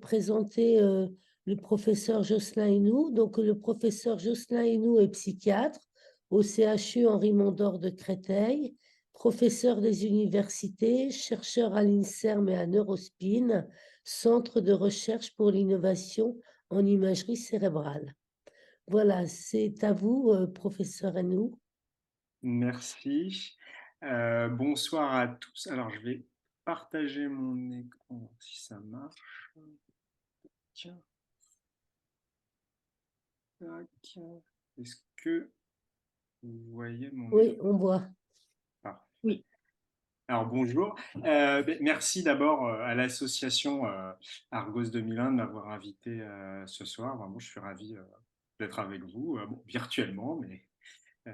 présenter le professeur Jocelyn Hénoux. Donc, le professeur Jocelyn Hénoux est psychiatre au CHU Henri Mondor de Créteil, professeur des universités, chercheur à l'INSERM et à Neurospin, Centre de recherche pour l'innovation en imagerie cérébrale. Voilà, c'est à vous, professeur Hénoux. Merci. Bonsoir à tous. Alors, je vais partager mon écran si ça marche. Tiens, tac. Est-ce que vous voyez mon écran? Oui, on voit. Parfait. Oui. Alors, bonjour. Merci d'abord à l'association Argos 2001 de m'avoir invité ce soir. Vraiment, je suis ravi d'être avec vous, bon, virtuellement, mais euh,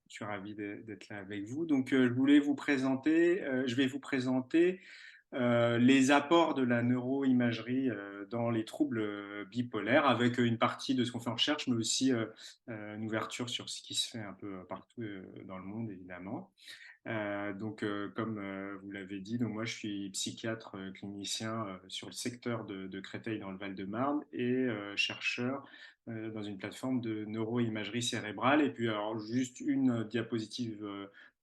je suis ravi d'être là avec vous. Donc, je vais vous présenter les apports de la neuroimagerie dans les troubles bipolaires, avec une partie de ce qu'on fait en recherche, mais aussi une ouverture sur ce qui se fait un peu partout dans le monde, évidemment. Comme vous l'avez dit, donc moi je suis psychiatre clinicien sur le secteur de Créteil dans le Val-de-Marne et chercheur dans une plateforme de neuroimagerie cérébrale. Et puis alors juste une diapositive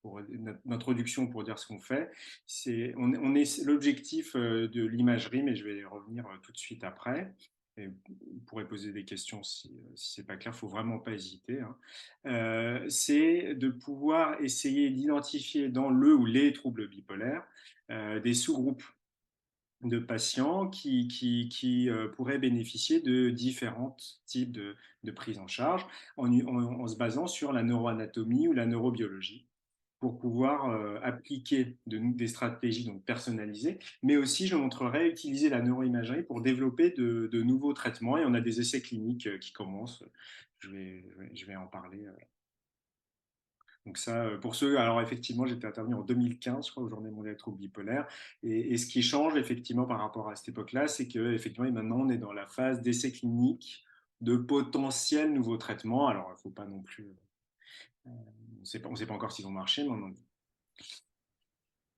pour d'introduction pour dire ce qu'on fait. On est l'objectif de l'imagerie, mais je vais y revenir tout de suite après. Et vous pourrez poser des questions si c'est pas clair, faut vraiment pas hésiter, hein. C'est de pouvoir essayer d'identifier dans le ou les troubles bipolaires des sous-groupes de patients qui pourraient bénéficier de différents types de prise en charge en se basant sur la neuroanatomie ou la neurobiologie pour pouvoir appliquer des stratégies donc personnalisées, mais aussi je montrerai utiliser la neuroimagerie pour développer de nouveaux traitements et on a des essais cliniques qui commencent. Je vais en parler. Donc ça, pour ceux, alors effectivement, j'étais intervenu en 2015, je crois, aux Journées mondiales des troubles bipolaires. Et ce qui change effectivement par rapport à cette époque-là, c'est que effectivement, maintenant, on est dans la phase d'essai clinique de potentiels nouveaux traitements. Alors, il ne faut pas non plus, on sait pas encore s'ils vont marcher, mais on en est.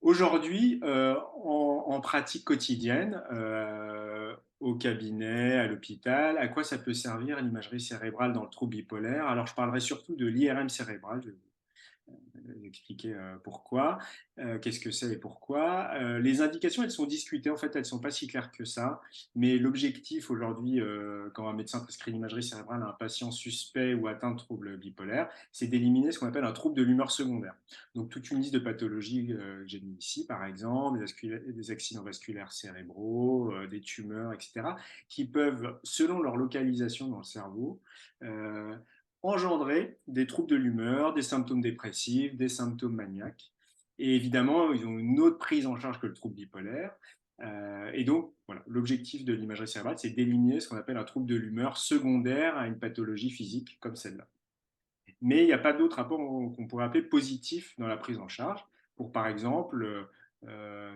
Aujourd'hui, en pratique quotidienne, au cabinet, à l'hôpital, à quoi ça peut servir l'imagerie cérébrale dans le trouble bipolaire? Alors, je parlerai surtout de l'IRM cérébral. Je vais expliquer pourquoi, qu'est-ce que c'est et pourquoi. Les indications, elles sont discutées, en fait, elles ne sont pas si claires que ça, mais l'objectif aujourd'hui, quand un médecin prescrit l'imagerie cérébrale à un patient suspect ou atteint de trouble bipolaire, c'est d'éliminer ce qu'on appelle un trouble de l'humeur secondaire. Donc toute une liste de pathologies que j'ai mis ici, par exemple, des accidents vasculaires cérébraux, des tumeurs, etc., qui peuvent, selon leur localisation dans le cerveau, engendrer des troubles de l'humeur, des symptômes dépressifs, des symptômes maniaques. Et évidemment, ils ont une autre prise en charge que le trouble bipolaire. Et donc, voilà, l'objectif de l'imagerie cérébrale, c'est d'éliminer ce qu'on appelle un trouble de l'humeur secondaire à une pathologie physique comme celle-là. Mais il n'y a pas d'autres rapports qu'on pourrait appeler positifs dans la prise en charge, pour par exemple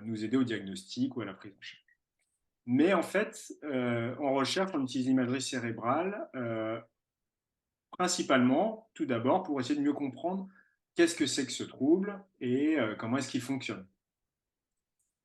nous aider au diagnostic ou à la prise en charge. Mais en fait, en recherche, on utilise l'imagerie cérébrale principalement, tout d'abord, pour essayer de mieux comprendre qu'est-ce que c'est que ce trouble et comment est-ce qu'il fonctionne.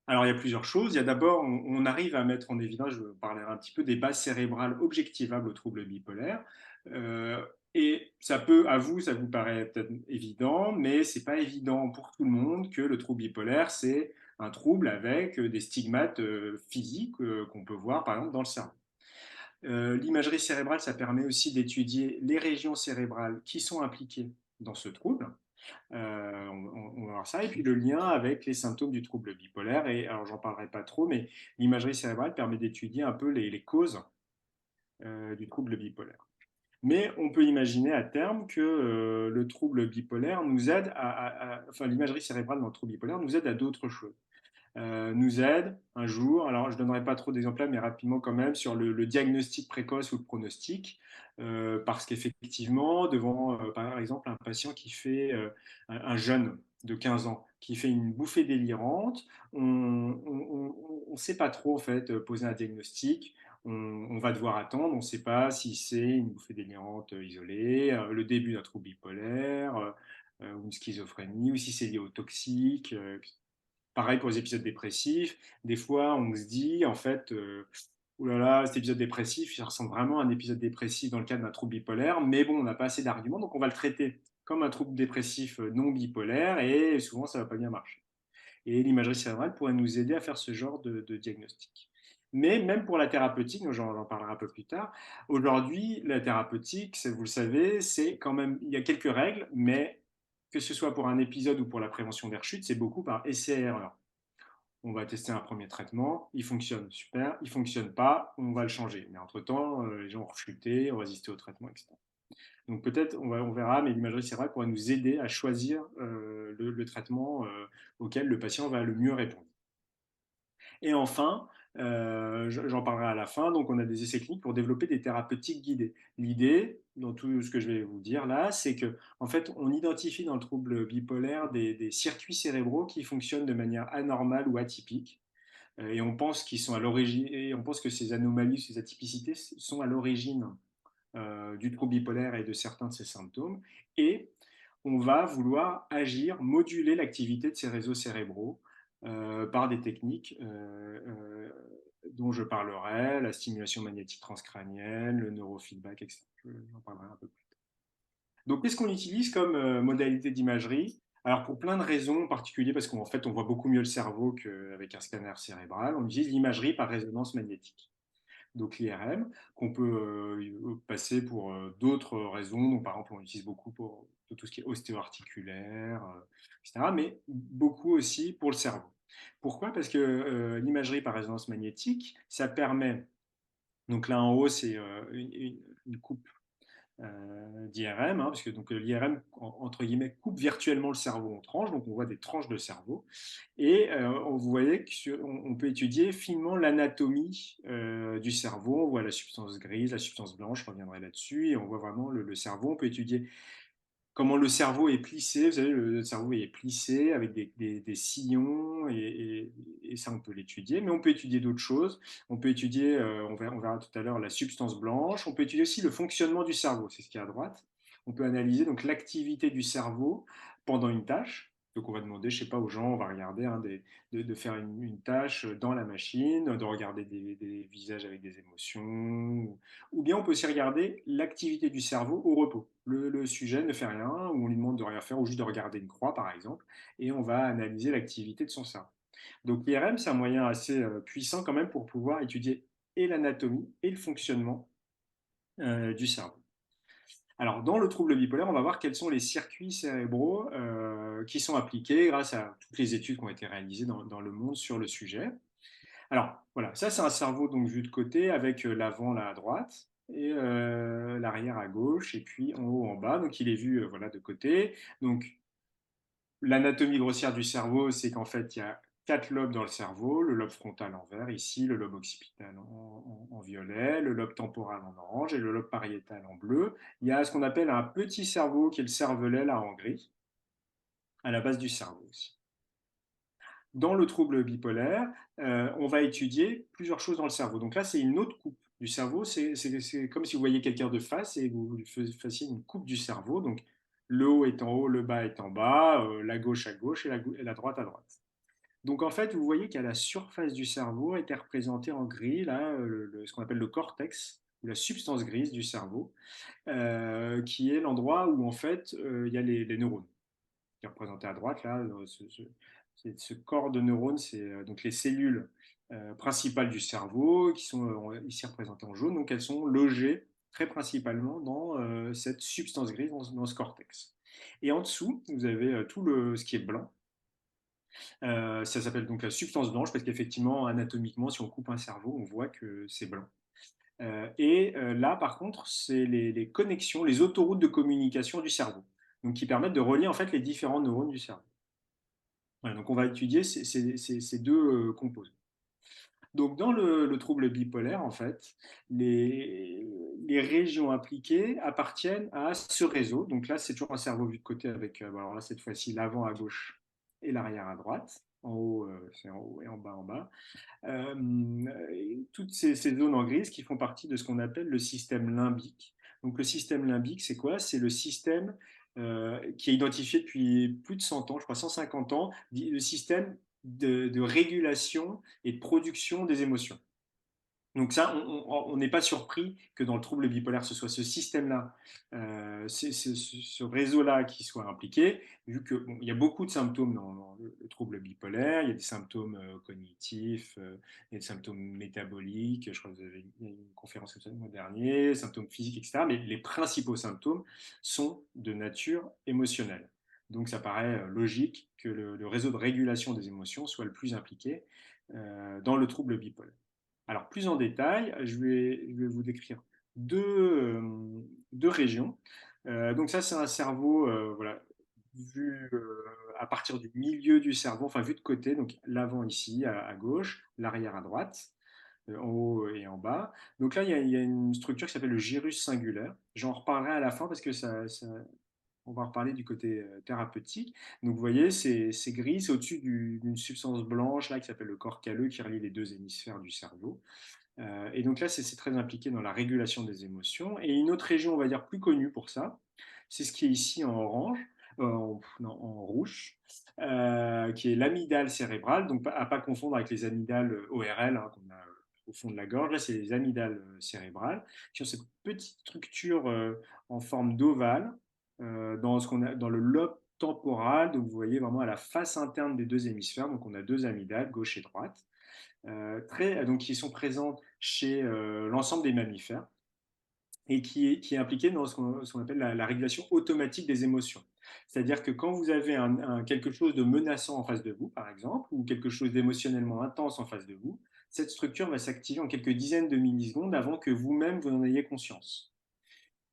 Alors, il y a plusieurs choses. Il y a d'abord, on arrive à mettre en évidence, je parlerai un petit peu des bases cérébrales objectivables au trouble bipolaire. Euh, et ça peut, à vous, ça vous paraît peut-être évident, mais c'est pas évident pour tout le monde que le trouble bipolaire, c'est un trouble avec des stigmates physiques qu'on peut voir, par exemple, dans le cerveau. L'imagerie cérébrale, ça permet aussi d'étudier les régions cérébrales qui sont impliquées dans ce trouble. On va voir ça. Et puis le lien avec les symptômes du trouble bipolaire. Et alors, j'en parlerai pas trop, mais l'imagerie cérébrale permet d'étudier un peu les causes du trouble bipolaire. Mais on peut imaginer à terme que le trouble bipolaire nous aide enfin, l'imagerie cérébrale dans le trouble bipolaire nous aide à d'autres choses. Nous aide un jour, alors je ne donnerai pas trop d'exemples là, mais rapidement quand même, sur le diagnostic précoce ou le pronostic, parce qu'effectivement, devant par exemple un patient qui fait, un jeune de 15 ans, qui fait une bouffée délirante, on ne sait pas trop en fait poser un diagnostic, on va devoir attendre, on ne sait pas si c'est une bouffée délirante isolée, le début d'un trouble bipolaire, ou une schizophrénie, ou si c'est lié au toxique, pareil pour les épisodes dépressifs. Des fois, on se dit, en fait, ouh là là, cet épisode dépressif, il ressemble vraiment à un épisode dépressif dans le cadre d'un trouble bipolaire, mais bon, on n'a pas assez d'arguments, donc on va le traiter comme un trouble dépressif non bipolaire, et souvent ça va pas bien marcher. Et l'imagerie cérébrale pourrait nous aider à faire ce genre de diagnostic. Mais même pour la thérapeutique, j'en parlerai un peu plus tard, aujourd'hui, la thérapeutique, vous le savez, c'est quand même, il y a quelques règles, mais que ce soit pour un épisode ou pour la prévention des rechutes, c'est beaucoup par essai et erreur. On va tester un premier traitement, il fonctionne, super, il ne fonctionne pas, on va le changer. Mais entre-temps, les gens ont rechuté, ont résisté au traitement, etc. Donc peut-être, on verra, mais l'imagerie cérébrale pourrait nous aider à choisir le traitement auquel le patient va le mieux répondre. Et enfin, j'en parlerai à la fin, donc on a des essais cliniques pour développer des thérapeutiques guidées. L'idée, dans tout ce que je vais vous dire là, c'est que en fait, on identifie dans le trouble bipolaire des circuits cérébraux qui fonctionnent de manière anormale ou atypique. Et on pense qu'ils sont à l'origine, et on pense que ces anomalies, ces atypicités sont à l'origine du trouble bipolaire et de certains de ses symptômes. Et on va vouloir agir, moduler l'activité de ces réseaux cérébraux par des techniques dont je parlerai, la stimulation magnétique transcrânienne, le neurofeedback, etc. J'en parlerai un peu plus tard. Donc, qu'est-ce qu'on utilise comme modalité d'imagerie? Alors, pour plein de raisons, en particulier parce qu'en fait, on voit beaucoup mieux le cerveau qu'avec un scanner cérébral, on utilise l'imagerie par résonance magnétique, donc l'IRM, qu'on peut passer pour d'autres raisons. Donc, par exemple, on l'utilise beaucoup pour tout ce qui est ostéo-articulaire, etc., mais beaucoup aussi pour le cerveau. Pourquoi? Parce que l'imagerie par résonance magnétique, ça permet, donc là en haut, c'est une coupe d'IRM, hein, parce que donc l'IRM, entre guillemets, coupe virtuellement le cerveau en tranches, donc on voit des tranches de cerveau, et vous voyez qu'on peut étudier finement l'anatomie du cerveau, on voit la substance grise, la substance blanche, je reviendrai là-dessus, et on voit vraiment le cerveau, on peut étudier comment le cerveau est plissé, vous savez, le cerveau est plissé avec des sillons, et ça, on peut l'étudier. Mais on peut étudier d'autres choses. On peut étudier, on verra tout à l'heure, la substance blanche. On peut étudier aussi le fonctionnement du cerveau, c'est ce qui est à droite. On peut analyser donc l'activité du cerveau pendant une tâche. Donc on va demander, je sais pas, aux gens, on va regarder de faire une tâche dans la machine, de regarder des visages avec des émotions, ou bien on peut aussi regarder l'activité du cerveau au repos. Le sujet ne fait rien, ou on lui demande de rien faire, ou juste de regarder une croix, par exemple, et on va analyser l'activité de son cerveau. Donc l'IRM, c'est un moyen assez puissant quand même pour pouvoir étudier et l'anatomie et le fonctionnement du cerveau. Alors, dans le trouble bipolaire, on va voir quels sont les circuits cérébraux qui sont appliqués grâce à toutes les études qui ont été réalisées dans le monde sur le sujet. Alors, voilà, ça c'est un cerveau donc vu de côté avec l'avant là à droite et l'arrière à gauche et puis en haut en bas. Donc il est vu voilà de côté. Donc l'anatomie grossière du cerveau, c'est qu'en fait il y a quatre lobes dans le cerveau, le lobe frontal en vert ici, le lobe occipital en violet, le lobe temporal en orange et le lobe pariétal en bleu. Il y a ce qu'on appelle un petit cerveau qui est le cervelet là en gris, à la base du cerveau aussi. Dans le trouble bipolaire, on va étudier plusieurs choses dans le cerveau. Donc là, c'est une autre coupe du cerveau. C'est comme si vous voyez quelqu'un de face et vous fassiez une coupe du cerveau. Donc le haut est en haut, le bas est en bas, la gauche à gauche et la droite à droite. Donc en fait, vous voyez qu'à la surface du cerveau est représenté en gris, là, ce qu'on appelle le cortex, ou la substance grise du cerveau, qui est l'endroit où en fait il y a les neurones qui est représenté à droite, là, ce corps de neurones, c'est donc les cellules principales du cerveau qui sont ici représentées en jaune. Donc elles sont logées très principalement dans cette substance grise, dans ce cortex. Et en dessous, vous avez ce qui est blanc. Ça s'appelle donc la substance blanche parce qu'effectivement, anatomiquement, si on coupe un cerveau, on voit que c'est blanc. Là, par contre, c'est les connexions, les autoroutes de communication du cerveau, donc qui permettent de relier en fait les différents neurones du cerveau. Voilà, donc on va étudier ces deux composants. Donc dans le trouble bipolaire, en fait, les régions impliquées appartiennent à ce réseau. Donc là, c'est toujours un cerveau vu de côté avec, alors là, cette fois-ci, l'avant à gauche et l'arrière à droite. En haut, c'est en haut et en bas, en bas. Toutes ces zones en grise qui font partie de ce qu'on appelle le système limbique. Donc le système limbique, c'est quoi? C'est le système qui est identifié depuis plus de 100 ans, je crois 150 ans, le système de régulation et de production des émotions. Donc ça, on n'est pas surpris que dans le trouble bipolaire, ce soit ce système-là, ce réseau-là qui soit impliqué, vu que bon, il y a beaucoup de symptômes dans le trouble bipolaire, il y a des symptômes cognitifs, il y a des symptômes métaboliques, je crois que vous avez il y a une conférence comme ça le mois dernier, symptômes physiques, etc. Mais les principaux symptômes sont de nature émotionnelle. Donc ça paraît logique que le réseau de régulation des émotions soit le plus impliqué dans le trouble bipolaire. Alors, plus en détail, je vais vous décrire deux régions. Donc ça, c'est un cerveau voilà, vu à partir du milieu du cerveau, enfin vu de côté, donc l'avant ici à gauche, l'arrière à droite, en haut et en bas. Donc là, il y a une structure qui s'appelle le gyrus singulaire. J'en reparlerai à la fin parce que on va reparler du côté thérapeutique. Donc vous voyez, c'est gris, c'est au-dessus d'une substance blanche là, qui s'appelle le corps calleux qui relie les deux hémisphères du cerveau. Et donc là, c'est très impliqué dans la régulation des émotions. Et une autre région, on va dire, plus connue pour ça, c'est ce qui est ici en orange, non, en rouge, qui est l'amygdale cérébrale, donc à pas confondre avec les amygdales ORL hein, qu'on a au fond de la gorge. Là, c'est les amygdales cérébrales, qui ont cette petite structure en forme d'ovale dans, ce qu'on a, dans le lobe temporal. Donc vous voyez vraiment à la face interne des deux hémisphères. Donc on a deux amygdales, gauche et droite donc qui sont présentes chez l'ensemble des mammifères et qui est impliquée dans ce qu'on appelle la régulation automatique des émotions. C'est-à-dire que quand vous avez quelque chose de menaçant en face de vous, par exemple, ou quelque chose d'émotionnellement intense en face de vous, cette structure va s'activer en quelques dizaines de millisecondes avant que vous-même vous en ayez conscience.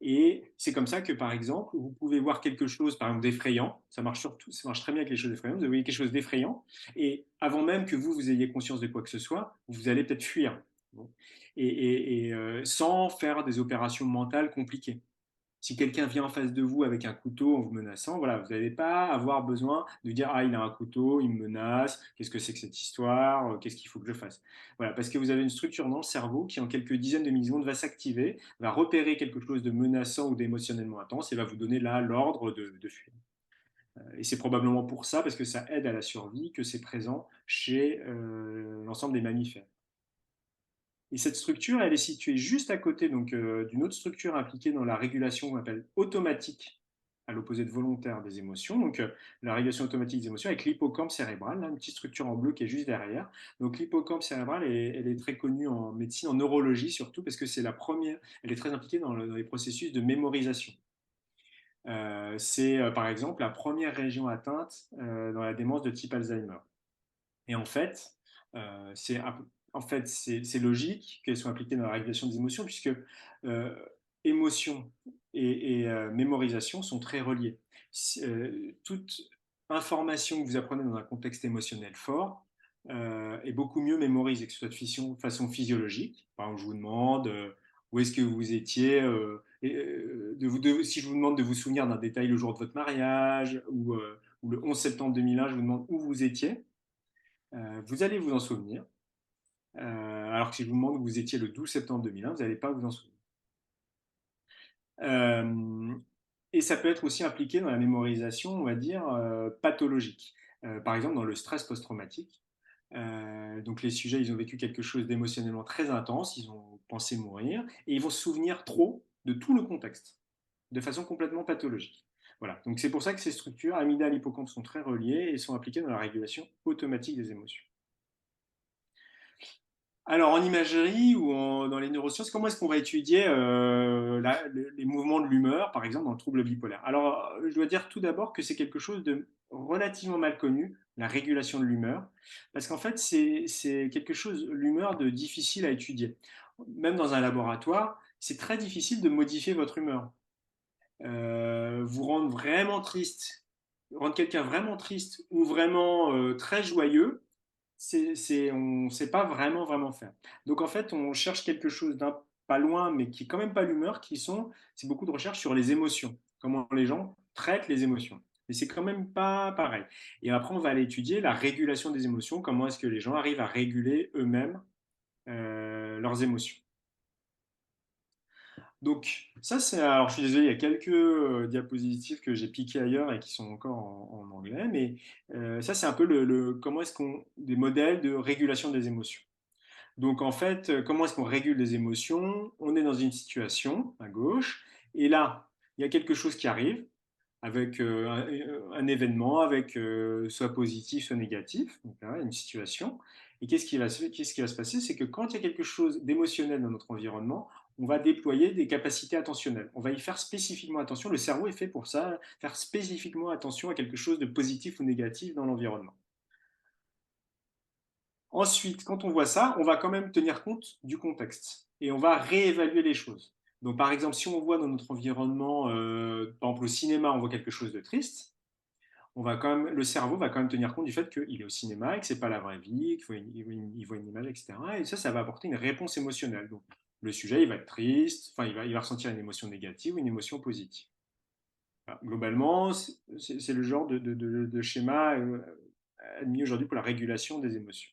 Et c'est comme ça que, par exemple, vous pouvez voir quelque chose, par exemple, d'effrayant. Ça marche très bien avec les choses effrayantes. Vous voyez quelque chose d'effrayant, et avant même que vous ayez conscience de quoi que ce soit, vous allez peut-être fuir. Bon. Sans faire des opérations mentales compliquées. Si quelqu'un vient en face de vous avec un couteau en vous menaçant, voilà, vous n'allez pas avoir besoin de dire ah il a un couteau, il me menace, qu'est-ce que c'est que cette histoire, qu'est-ce qu'il faut que je fasse. Voilà, parce que vous avez une structure dans le cerveau qui en quelques dizaines de millisecondes va s'activer, va repérer quelque chose de menaçant ou d'émotionnellement intense et va vous donner là l'ordre de fuir. Et c'est probablement pour ça, parce que ça aide à la survie, que c'est présent chez l'ensemble des mammifères. Et cette structure, elle est située juste à côté donc d'une autre structure impliquée dans la régulation qu'on appelle automatique, à l'opposé de volontaire des émotions. Donc la régulation automatique des émotions avec l'hippocampe cérébral, là, une petite structure en bleu qui est juste derrière. Donc l'hippocampe cérébral, elle est très connue en médecine, en neurologie surtout, parce que c'est la première, elle est très impliquée dans les processus de mémorisation. C'est par exemple la première région atteinte dans la démence de type Alzheimer. Et c'est c'est logique qu'elles soient impliquées dans la régulation des émotions, puisque euh, émotion et mémorisation sont très reliés. Toute information que vous apprenez dans un contexte émotionnel fort est beaucoup mieux mémorisée, que ce soit de façon physiologique. Par exemple, je vous demande où est-ce que vous étiez, si je vous demande de vous souvenir d'un détail le jour de votre mariage, ou le 11 septembre 2001, je vous demande où vous étiez. Vous allez vous en souvenir, alors que si je vous demande où vous étiez le 12 septembre 2001, vous n'allez pas vous en souvenir. Euh, et ça peut être aussi impliqué dans la mémorisation, on va dire, pathologique. Par exemple, dans le stress post-traumatique. Donc les sujets, ils ont vécu quelque chose d'émotionnellement très intense, ils ont pensé mourir, et ils vont se souvenir trop de tout le contexte, de façon complètement pathologique. Voilà, donc c'est pour ça que ces structures, amygdale et hippocampe, sont très reliées et sont impliquées dans la régulation automatique des émotions. Alors, en imagerie ou dans les neurosciences, comment est-ce qu'on va étudier les mouvements de l'humeur, par exemple, dans le trouble bipolaire? Alors, je dois dire tout d'abord que c'est quelque chose de relativement mal connu, la régulation de l'humeur, parce qu'en fait, c'est quelque chose, l'humeur, de difficile à étudier. Même dans un laboratoire, c'est très difficile de modifier votre humeur. Vous rendre vraiment triste, rendre quelqu'un vraiment triste ou vraiment très joyeux, on ne sait pas vraiment faire. Donc en fait, on cherche quelque chose d'un pas loin, mais qui est quand même pas l'humeur, c'est beaucoup de recherches sur les émotions, comment les gens traitent les émotions. Mais c'est quand même pas pareil. Et après, on va aller étudier la régulation des émotions, comment est-ce que les gens arrivent à réguler eux-mêmes leurs émotions. Donc ça, alors je suis désolé, il y a quelques diapositives que j'ai piquées ailleurs et qui sont encore en anglais, mais ça c'est un peu comment est-ce qu'on des modèles de régulation des émotions. Donc en fait, comment est-ce qu'on régule les émotions? On est dans une situation à gauche, et là, il y a quelque chose qui arrive avec un événement, avec soit positif, soit négatif, donc là, une situation. Et qu'est-ce qui va se passer? C'est que quand il y a quelque chose d'émotionnel dans notre environnement, on va déployer des capacités attentionnelles. On va y faire spécifiquement attention. Le cerveau est fait pour ça, faire spécifiquement attention à quelque chose de positif ou négatif dans l'environnement. Ensuite, quand on voit ça, on va quand même tenir compte du contexte et on va réévaluer les choses. Donc, par exemple, si on voit dans notre environnement, par exemple au cinéma, on voit quelque chose de triste, le cerveau va quand même tenir compte du fait qu'il est au cinéma et que c'est pas la vraie vie, qu'il voit une image, etc. Et ça va apporter une réponse émotionnelle. Donc, le sujet, il va être triste, enfin, il va ressentir une émotion négative ou une émotion positive. Voilà. Globalement, c'est le genre de schéma admis aujourd'hui pour la régulation des émotions.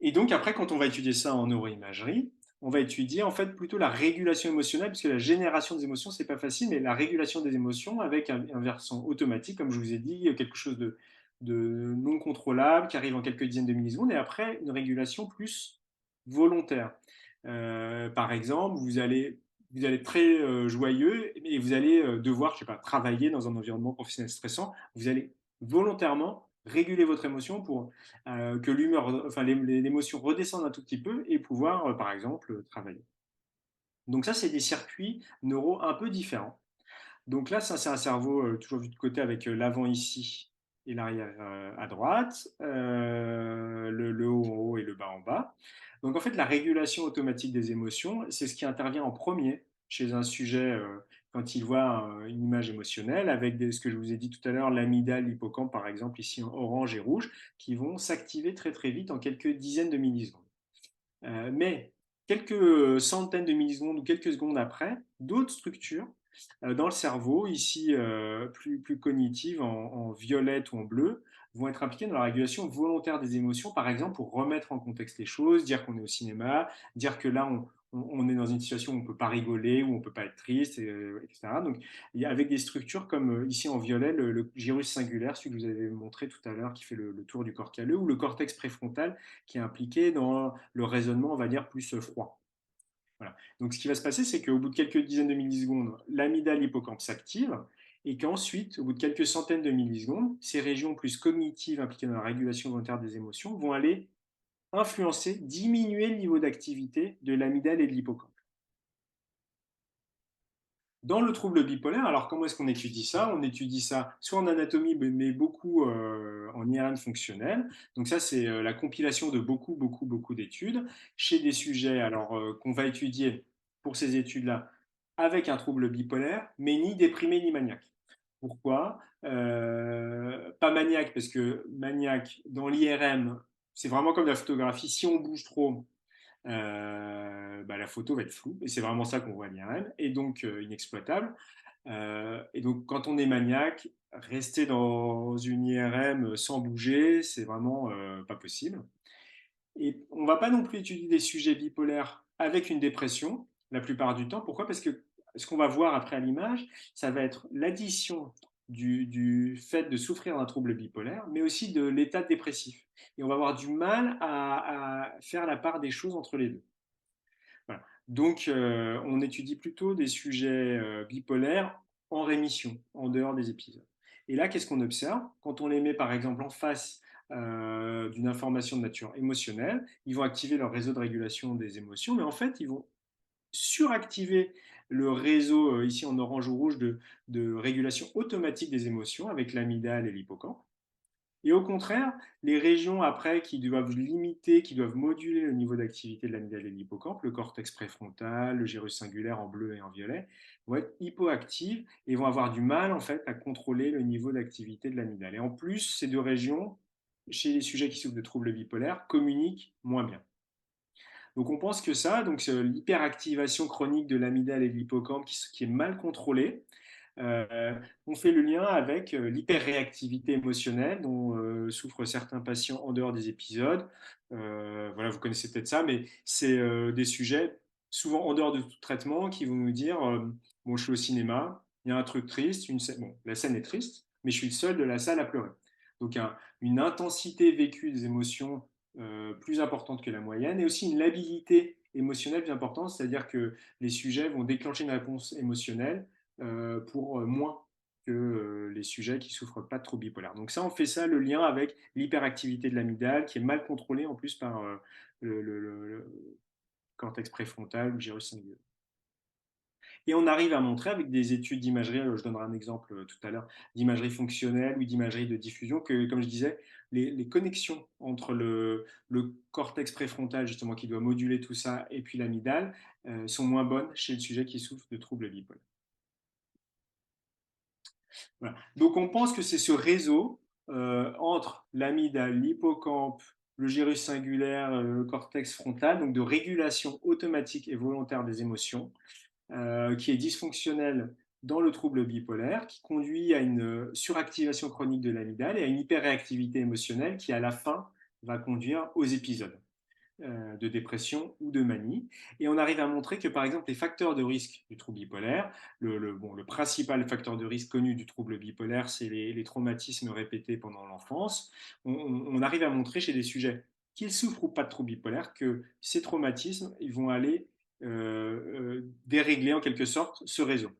Et donc après, quand on va étudier ça en neuroimagerie, on va étudier en fait plutôt la régulation émotionnelle, puisque la génération des émotions, c'est pas facile, mais la régulation des émotions avec un versant automatique, comme je vous ai dit, quelque chose de non contrôlable qui arrive en quelques dizaines de millisecondes, et après une régulation plus volontaire. Par exemple, vous allez être très joyeux et vous allez devoir, je sais pas, travailler dans un environnement professionnel stressant. Vous allez volontairement réguler votre émotion pour que l'humeur, enfin l'émotion redescende un tout petit peu et pouvoir, par exemple, travailler. Donc ça, c'est des circuits neuraux un peu différents. Donc là, ça, c'est un cerveau toujours vu de côté avec l'avant ici et l'arrière à droite, le haut en haut et le bas en bas. Donc en fait, la régulation automatique des émotions, c'est ce qui intervient en premier chez un sujet quand il voit une image émotionnelle, avec ce que je vous ai dit tout à l'heure, l'amygdale, l'hippocampe par exemple, ici en orange et rouge, qui vont s'activer très très vite en quelques dizaines de millisecondes. Mais quelques centaines de millisecondes ou quelques secondes après, d'autres structures dans le cerveau, ici plus cognitives en violette ou en bleu, vont être impliquées dans la régulation volontaire des émotions, par exemple pour remettre en contexte les choses, dire qu'on est au cinéma, dire que là on est dans une situation où on ne peut pas rigoler, où on ne peut pas être triste, etc. Donc avec des structures comme ici en violet, le gyrus singulaire, celui que je vous avais montré tout à l'heure, qui fait le tour du corps calleux, ou le cortex préfrontal, qui est impliqué dans le raisonnement, on va dire, plus froid. Voilà. Donc ce qui va se passer, c'est qu'au bout de quelques dizaines de millisecondes, l'amygdale, l'hippocampe s'active, et qu'ensuite, au bout de quelques centaines de millisecondes, ces régions plus cognitives impliquées dans la régulation volontaire des émotions vont aller influencer, diminuer le niveau d'activité de l'amygdale et de l'hippocampe. Dans le trouble bipolaire, alors comment est-ce qu'on étudie ça? On étudie ça soit en anatomie, mais beaucoup en IRM fonctionnel. Donc ça, c'est la compilation de beaucoup d'études chez des sujets alors qu'on va étudier pour ces études-là avec un trouble bipolaire, mais ni déprimé ni maniaque. Pourquoi? Pas maniaque, parce que maniaque, dans l'IRM, c'est vraiment comme la photographie. Si on bouge trop, bah, la photo va être floue, et c'est vraiment ça qu'on voit à l'IRM, et donc inexploitable. Et donc quand on est maniaque, rester dans une IRM sans bouger, c'est vraiment pas possible. Et on ne va pas non plus étudier des sujets bipolaires avec une dépression, la plupart du temps. Pourquoi? Parce que ce qu'on va voir après à l'image, ça va être l'addition du fait de souffrir d'un trouble bipolaire, mais aussi de l'état dépressif. Et on va avoir du mal à faire la part des choses entre les deux. Voilà. Donc, on étudie plutôt des sujets bipolaires en rémission, en dehors des épisodes. Et là, qu'est-ce qu'on observe? Quand on les met, par exemple, en face d'une information de nature émotionnelle, ils vont activer leur réseau de régulation des émotions, mais en fait, ils vont suractiver le réseau, ici en orange ou rouge, de régulation automatique des émotions avec l'amygdale et l'hippocampe. Et au contraire, les régions après qui doivent limiter, qui doivent moduler le niveau d'activité de l'amygdale et de l'hippocampe, le cortex préfrontal, le gyrus singulaire en bleu et en violet, vont être hypoactives et vont avoir du mal en fait à contrôler le niveau d'activité de l'amygdale. Et en plus, ces deux régions, chez les sujets qui souffrent de troubles bipolaires, communiquent moins bien. Donc on pense que ça, donc l'hyperactivation chronique de l'amygdale et de l'hippocampe qui est mal contrôlée, on fait le lien avec l'hyperréactivité émotionnelle dont souffrent certains patients en dehors des épisodes. Voilà, vous connaissez peut-être ça, mais c'est des sujets souvent en dehors de tout traitement qui vont nous dire bon, je suis au cinéma, il y a un truc triste, bon, la scène est triste, mais je suis le seul de la salle à pleurer. Donc une intensité vécue des émotions plus importante que la moyenne, et aussi une labilité émotionnelle plus importante, c'est-à-dire que les sujets vont déclencher une réponse émotionnelle pour moins que les sujets qui souffrent pas de troubles bipolaires. Donc ça, on fait ça, le lien avec l'hyperactivité de l'amygdale, qui est mal contrôlée en plus par le cortex préfrontal ou le gyrus singulier. Et on arrive à montrer avec des études d'imagerie, je donnerai un exemple tout à l'heure, d'imagerie fonctionnelle ou d'imagerie de diffusion, que, comme je disais, les connexions entre le cortex préfrontal, justement, qui doit moduler tout ça, et puis l'amygdale, sont moins bonnes chez le sujet qui souffre de troubles bipolaires. Voilà. Donc on pense que c'est ce réseau entre l'amygdale, l'hippocampe, le gyrus singulaire, le cortex frontal, donc de régulation automatique et volontaire des émotions, qui est dysfonctionnel dans le trouble bipolaire, qui conduit à une suractivation chronique de l'amygdale et à une hyperréactivité émotionnelle qui, à la fin, va conduire aux épisodes de dépression ou de manie. Et on arrive à montrer que, par exemple, les facteurs de risque du trouble bipolaire, le principal facteur de risque connu du trouble bipolaire, c'est les traumatismes répétés pendant l'enfance. On arrive à montrer chez des sujets qu'ils souffrent ou pas de trouble bipolaire que ces traumatismes, ils vont aller dérégler en quelque sorte ce réseau.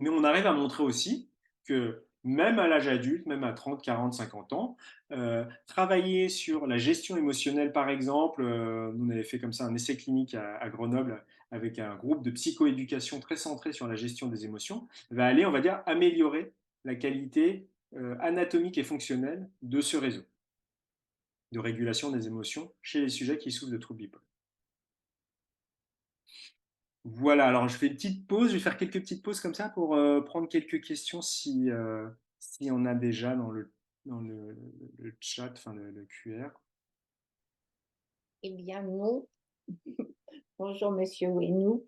Mais on arrive à montrer aussi que même à l'âge adulte, même à 30, 40, 50 ans, travailler sur la gestion émotionnelle, par exemple, on avait fait comme ça un essai clinique à Grenoble avec un groupe de psychoéducation très centré sur la gestion des émotions, va aller, on va dire, améliorer la qualité anatomique et fonctionnelle de ce réseau de régulation des émotions chez les sujets qui souffrent de troubles bipolaires. Voilà, alors je fais une petite pause, je vais faire quelques petites pauses comme ça pour prendre quelques questions si on a déjà dans le chat, enfin le QR. Eh bien, non. Bonjour, Monsieur Ouenou.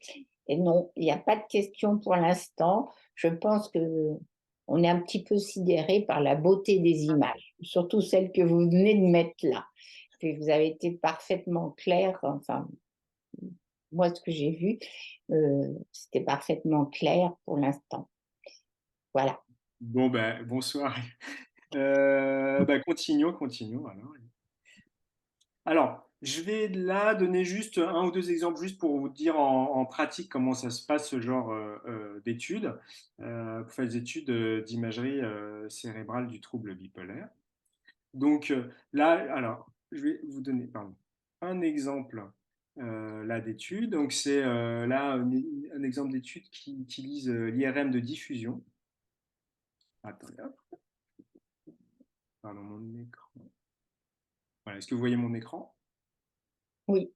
Et non, il n'y a pas de questions pour l'instant. Je pense que on est un petit peu sidéré par la beauté des images, surtout celles que vous venez de mettre là. Puis vous avez été parfaitement clair. Enfin, moi, ce que j'ai vu, c'était parfaitement clair pour l'instant. Voilà. Bon, ben, bonsoir. Continuons alors, je vais là donner juste un ou deux exemples, juste pour vous dire en pratique comment ça se passe, ce genre d'études, pour faire des études d'imagerie cérébrale du trouble bipolaire. Donc là, alors, je vais vous donner un exemple là d'étude. Donc c'est là un exemple d'étude qui utilise l'IRM de diffusion. Attendez, hop. Pardon, mon écran. Voilà, est-ce que vous voyez mon écran? Oui.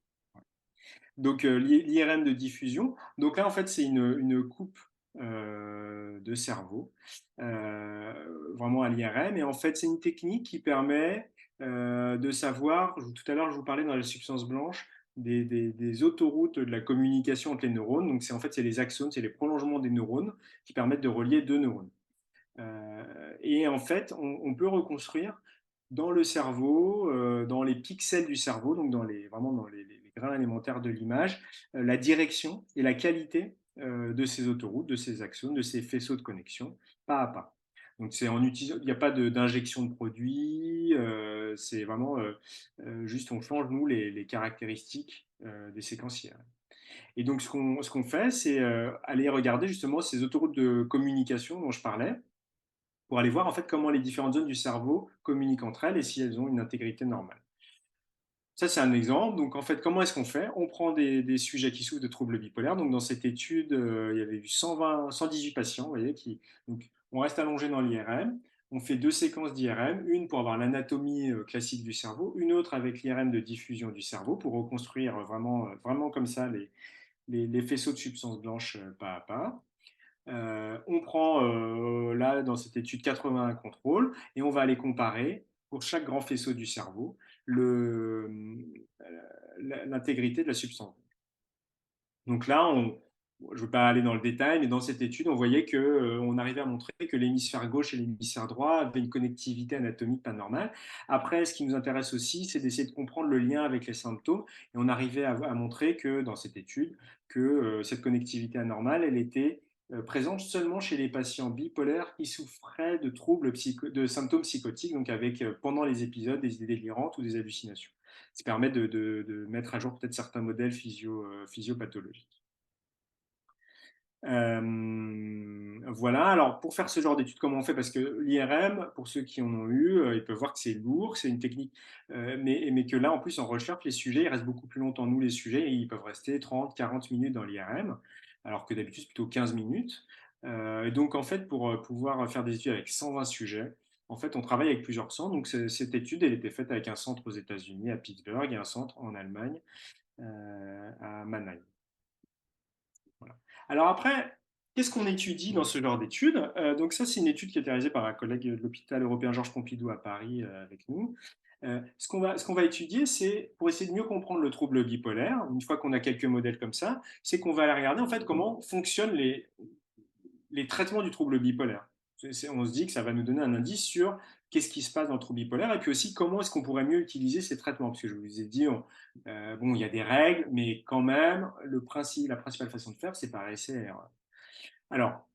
Donc l'IRM de diffusion. Donc là, en fait, c'est une coupe de cerveau, vraiment à l'IRM. Et en fait, c'est une technique qui permet de savoir, tout à l'heure, je vous parlais dans la substance blanche, des autoroutes de la communication entre les neurones. Donc c'est en fait, c'est les axones, c'est les prolongements des neurones qui permettent de relier deux neurones. Et en fait, on peut reconstruire dans le cerveau, dans les pixels du cerveau, donc vraiment dans les grains élémentaires de l'image, la direction et la qualité de ces autoroutes, de ces axones, de ces faisceaux de connexion, pas à pas. Donc c'est en utilisant, il n'y a pas d'injection de produits, c'est vraiment juste on change nous les caractéristiques des séquenciers. Et donc ce qu'on fait, c'est aller regarder justement ces autoroutes de communication dont je parlais, pour aller voir en fait comment les différentes zones du cerveau communiquent entre elles et si elles ont une intégrité normale. Ça, c'est un exemple. Donc, en fait, comment est-ce qu'on fait? On prend des sujets qui souffrent de troubles bipolaires. Donc, dans cette étude, il y avait eu 118 patients, vous voyez, donc, on reste allongé dans l'IRM. On fait deux séquences d'IRM, une pour avoir l'anatomie classique du cerveau, une autre avec l'IRM de diffusion du cerveau pour reconstruire vraiment comme ça les faisceaux de substances blanches pas à pas. On prend là dans cette étude 81 contrôles et on va aller comparer pour chaque grand faisceau du cerveau l'intégrité de la substance. Donc là, je ne veux pas aller dans le détail, mais dans cette étude, on voyait qu'on arrivait à montrer que l'hémisphère gauche et l'hémisphère droit avaient une connectivité anatomique pas normale. Après, ce qui nous intéresse aussi, c'est d'essayer de comprendre le lien avec les symptômes. Et on arrivait à montrer que dans cette étude, que cette connectivité anormale, elle était présente seulement chez les patients bipolaires qui souffraient de troubles de symptômes psychotiques, donc avec pendant les épisodes des idées délirantes ou des hallucinations. ça permet de mettre à jour peut-être certains modèles physiopathologiques. Voilà, alors pour faire ce genre d'études, comment on fait? Parce que l'IRM, pour ceux qui en ont eu, ils peuvent voir que c'est lourd, c'est une technique, mais que là, en plus, en recherche, les sujets, ils restent beaucoup plus longtemps. Nous, les sujets, ils peuvent rester 30-40 minutes dans l'IRM, alors que d'habitude, c'est plutôt 15 minutes. Et donc, en fait, pour pouvoir faire des études avec 120 sujets, en fait, on travaille avec plusieurs centres. Donc, cette étude, elle était faite avec un centre aux États-Unis, à Pittsburgh, et un centre en Allemagne, à Mannheim. Voilà. Alors après, qu'est-ce qu'on étudie dans ce genre d'études? Donc ça, c'est une étude qui a été réalisée par un collègue de l'hôpital européen Georges Pompidou à Paris avec nous. Ce qu'on va étudier, c'est pour essayer de mieux comprendre le trouble bipolaire, une fois qu'on a quelques modèles comme ça, c'est qu'on va aller regarder en fait comment fonctionnent les traitements du trouble bipolaire. On se dit que ça va nous donner un indice sur qu'est-ce qui se passe dans le trouble bipolaire et puis aussi comment est-ce qu'on pourrait mieux utiliser ces traitements. Parce que je vous ai dit, bon, il y a des règles, mais quand même, la principale façon de faire, c'est par essai et erreur. Alors,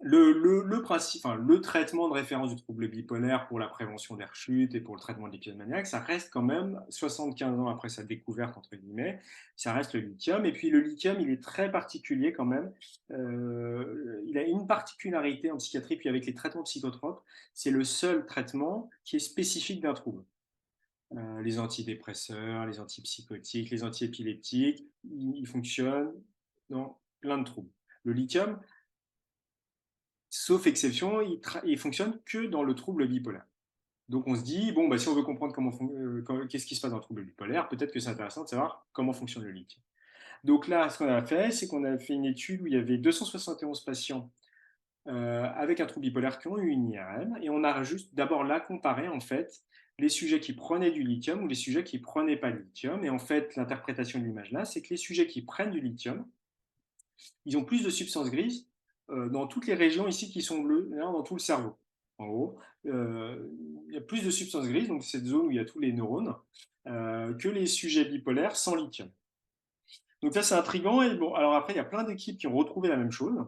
le traitement de référence du trouble bipolaire pour la prévention des rechutes et pour le traitement de l'épisode maniaque, ça reste quand même 75 ans après sa découverte, entre guillemets, ça reste le lithium. Et puis le lithium, il est très particulier quand même. Il a une particularité en psychiatrie, puis avec les traitements psychotropes, c'est le seul traitement qui est spécifique d'un trouble. Les antidépresseurs, les antipsychotiques, les antiépileptiques, ils fonctionnent dans plein de troubles. Le lithium, sauf exception, il fonctionne que dans le trouble bipolaire. Donc on se dit, bon, bah, si on veut comprendre qu'est-ce qui se passe dans le trouble bipolaire, peut-être que c'est intéressant de savoir comment fonctionne le lithium. Donc là, ce qu'on a fait, c'est qu'on a fait une étude où il y avait 271 patients avec un trouble bipolaire qui ont eu une IRM, et on a juste d'abord là comparé en fait les sujets qui prenaient du lithium ou les sujets qui prenaient pas de lithium. Et en fait, l'interprétation de l'image là, c'est que les sujets qui prennent du lithium, ils ont plus de substances grises dans toutes les régions ici qui sont bleues, dans tout le cerveau. En gros, il y a plus de substances grises, donc cette zone où il y a tous les neurones, que les sujets bipolaires sans lithium. Donc ça, c'est intriguant. Et bon, alors après, il y a plein d'équipes qui ont retrouvé la même chose.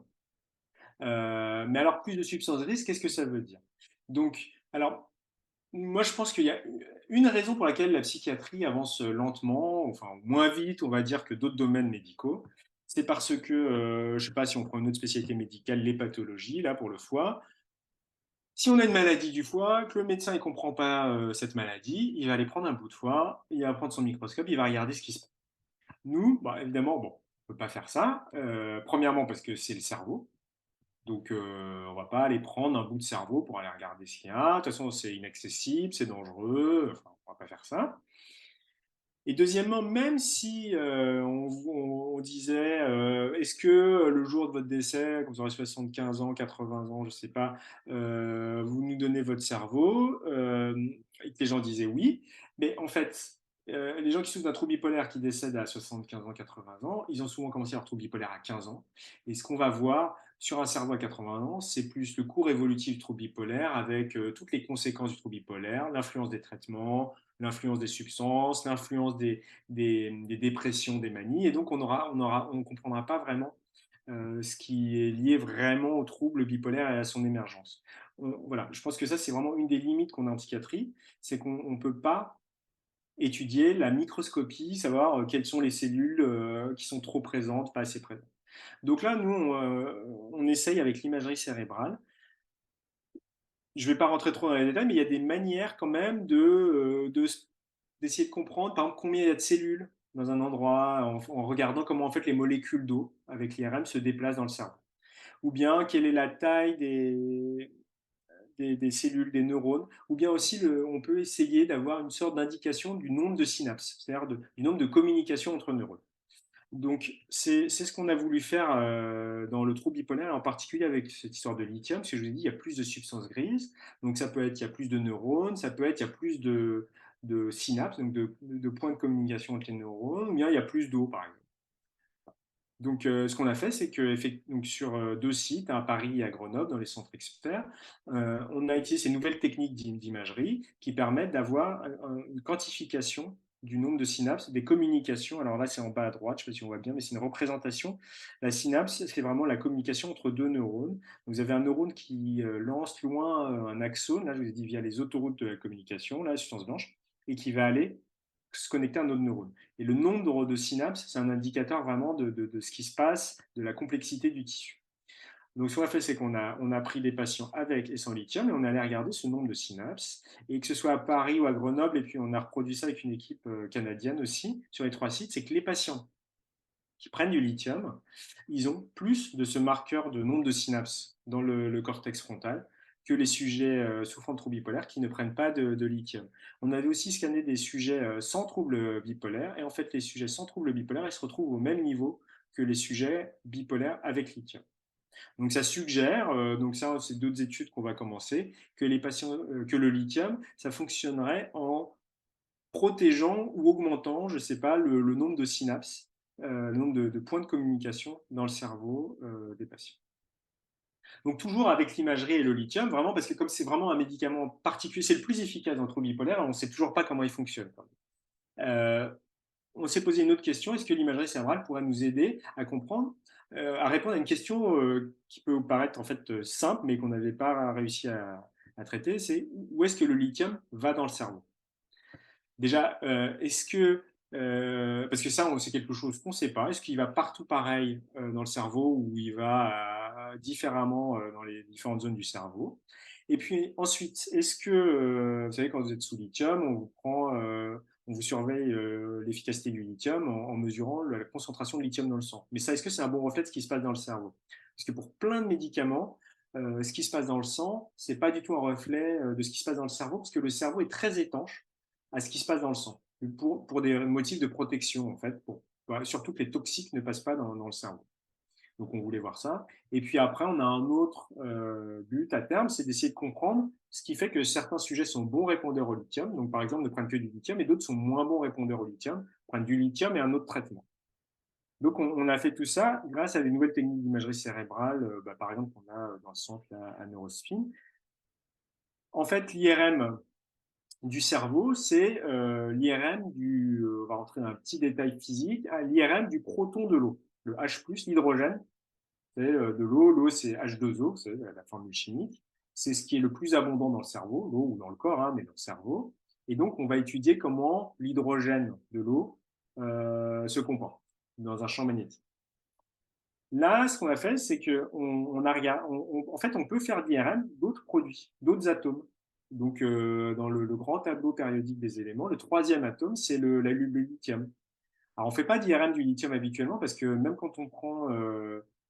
Mais alors, plus de substances grises, qu'est-ce que ça veut dire? Donc, alors, moi, je pense qu'il y a une raison pour laquelle la psychiatrie avance lentement, enfin moins vite, on va dire, que d'autres domaines médicaux. C'est parce que, je ne sais pas si on prend une autre spécialité médicale, les pathologies, là, pour le foie. Si on a une maladie du foie, que le médecin ne comprend pas cette maladie, il va aller prendre un bout de foie, il va prendre son microscope, il va regarder ce qui se passe. Nous, bah, évidemment, bon, on ne peut pas faire ça. Premièrement, parce que c'est le cerveau. Donc, on ne va pas aller prendre un bout de cerveau pour aller regarder ce qu'il y a. De toute façon, c'est inaccessible, c'est dangereux. Enfin, on ne va pas faire ça. Et deuxièmement, même si on disait, est-ce que le jour de votre décès, quand vous aurez 75 ans, 80 ans, je ne sais pas, vous nous donnez votre cerveau, et que les gens disaient oui, mais en fait, les gens qui souffrent d'un trouble bipolaire qui décèdent à 75 ans, 80 ans, ils ont souvent commencé leur trouble bipolaire à 15 ans. Et ce qu'on va voir sur un cerveau à 80 ans, c'est plus le cours évolutif du trouble bipolaire avec toutes les conséquences du trouble bipolaire, l'influence des traitements, l'influence des substances, l'influence des dépressions, des manies. Et donc, on ne comprendra pas vraiment ce qui est lié vraiment au trouble bipolaire et à son émergence. Voilà, je pense que ça, c'est vraiment une des limites qu'on a en psychiatrie, c'est qu'on ne peut pas étudier la microscopie, savoir quelles sont les cellules qui sont trop présentes, pas assez présentes. Donc là, nous, on essaye avec l'imagerie cérébrale. Je ne vais pas rentrer trop dans les détails, mais il y a des manières quand même d'essayer de comprendre, par exemple, combien il y a de cellules dans un endroit, en regardant comment en fait les molécules d'eau avec l'IRM se déplacent dans le cerveau. Ou bien quelle est la taille des cellules, des neurones, ou bien aussi on peut essayer d'avoir une sorte d'indication du nombre de synapses, c'est-à-dire du nombre de communications entre neurones. Donc, c'est ce qu'on a voulu faire dans le trouble bipolaire, en particulier avec cette histoire de lithium, parce que je vous ai dit, il y a plus de substances grises, donc ça peut être, il y a plus de neurones, ça peut être, il y a plus de synapses, donc de points de communication entre les neurones, ou bien il y a plus d'eau, par exemple. Donc, ce qu'on a fait, c'est que donc, sur deux sites, à Paris et à Grenoble, dans les centres experts, on a utilisé ces nouvelles techniques d'imagerie qui permettent d'avoir une quantification du nombre de synapses, des communications. Alors là, c'est en bas à droite, je ne sais pas si on voit bien, mais c'est une représentation. La synapse, c'est vraiment la communication entre deux neurones. Vous avez un neurone qui lance loin un axone, là, je vous ai dit via les autoroutes de la communication, là, la substance blanche, et qui va aller se connecter à un autre neurone. Et le nombre de synapses, c'est un indicateur vraiment de ce qui se passe, de la complexité du tissu. Donc, ce qu'on a fait, c'est qu'on a pris des patients avec et sans lithium et on allait regarder ce nombre de synapses. Et que ce soit à Paris ou à Grenoble, et puis on a reproduit ça avec une équipe canadienne aussi, sur les 3 sites, c'est que les patients qui prennent du lithium, ils ont plus de ce marqueur de nombre de synapses dans le cortex frontal que les sujets souffrant de troubles bipolaires qui ne prennent pas de lithium. On avait aussi scanné des sujets sans troubles bipolaires, et en fait, les sujets sans troubles bipolaires, ils se retrouvent au même niveau que les sujets bipolaires avec lithium. Donc ça suggère, donc ça c'est d'autres études qu'on va commencer, que les patients, que le lithium, ça fonctionnerait en protégeant ou augmentant, je ne sais pas, le nombre de synapses, le nombre de points de communication dans le cerveau des patients. Donc toujours avec l'imagerie et le lithium, vraiment parce que comme c'est vraiment un médicament particulier, c'est le plus efficace dans le trouble bipolaire, on ne sait toujours pas comment il fonctionne. On s'est posé une autre question, est-ce que l'imagerie cérébrale pourrait nous aider à comprendre, à répondre à une question qui peut paraître en fait simple, mais qu'on n'avait pas réussi à traiter, c'est où est-ce que le lithium va dans le cerveau? Déjà, est-ce que, parce que ça, c'est quelque chose qu'on ne sait pas, est-ce qu'il va partout pareil dans le cerveau ou il va différemment dans les différentes zones du cerveau? Et puis ensuite, est-ce que, vous savez, quand vous êtes sous lithium, on vous prend, on vous surveille l'efficacité du lithium en mesurant la concentration de lithium dans le sang. Mais ça, est-ce que c'est un bon reflet de ce qui se passe dans le cerveau? Parce que pour plein de médicaments, ce qui se passe dans le sang, c'est pas du tout un reflet de ce qui se passe dans le cerveau, parce que le cerveau est très étanche à ce qui se passe dans le sang, pour des motifs de protection, en fait, surtout que les toxiques ne passent pas dans le cerveau. Donc on voulait voir ça. Et puis après, on a un autre but à terme, c'est d'essayer de comprendre ce qui fait que certains sujets sont bons répondeurs au lithium, donc par exemple ne prennent que du lithium, et d'autres sont moins bons répondeurs au lithium, prennent du lithium et un autre traitement. Donc on a fait tout ça grâce à des nouvelles techniques d'imagerie cérébrale, par exemple qu'on a dans le centre à Neurospin. En fait, l'IRM du cerveau, c'est l'IRM on va rentrer dans un petit détail physique, l'IRM du proton de l'eau, le H+, l'hydrogène, c'est de l'eau, l'eau c'est H2O, c'est la formule chimique, c'est ce qui est le plus abondant dans le cerveau, l'eau ou dans le corps, hein, mais dans le cerveau. Et donc on va étudier comment l'hydrogène de l'eau se comporte dans un champ magnétique. Là, ce qu'on a fait, c'est qu'on a regardé, en fait, on peut faire de l'IRM d'autres produits, d'autres atomes. Donc, dans le grand tableau périodique des éléments, le troisième atome, c'est le lithium. Alors, on ne fait pas d'IRM du lithium habituellement parce que même quand on prend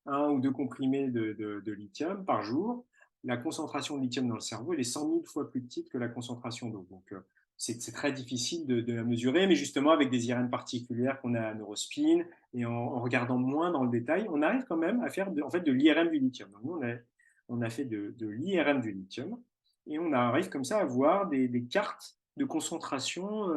un ou deux comprimés de lithium par jour, la concentration de lithium dans le cerveau, elle est 100 000 fois plus petite que la concentration d'eau. Donc, c'est très difficile de la mesurer, mais justement, avec des IRM particulières qu'on a à Neurospin et en regardant moins dans le détail, on arrive quand même à faire en fait, de l'IRM du lithium. Donc, nous, on a fait de l'IRM du lithium et on arrive comme ça à voir des cartes de concentration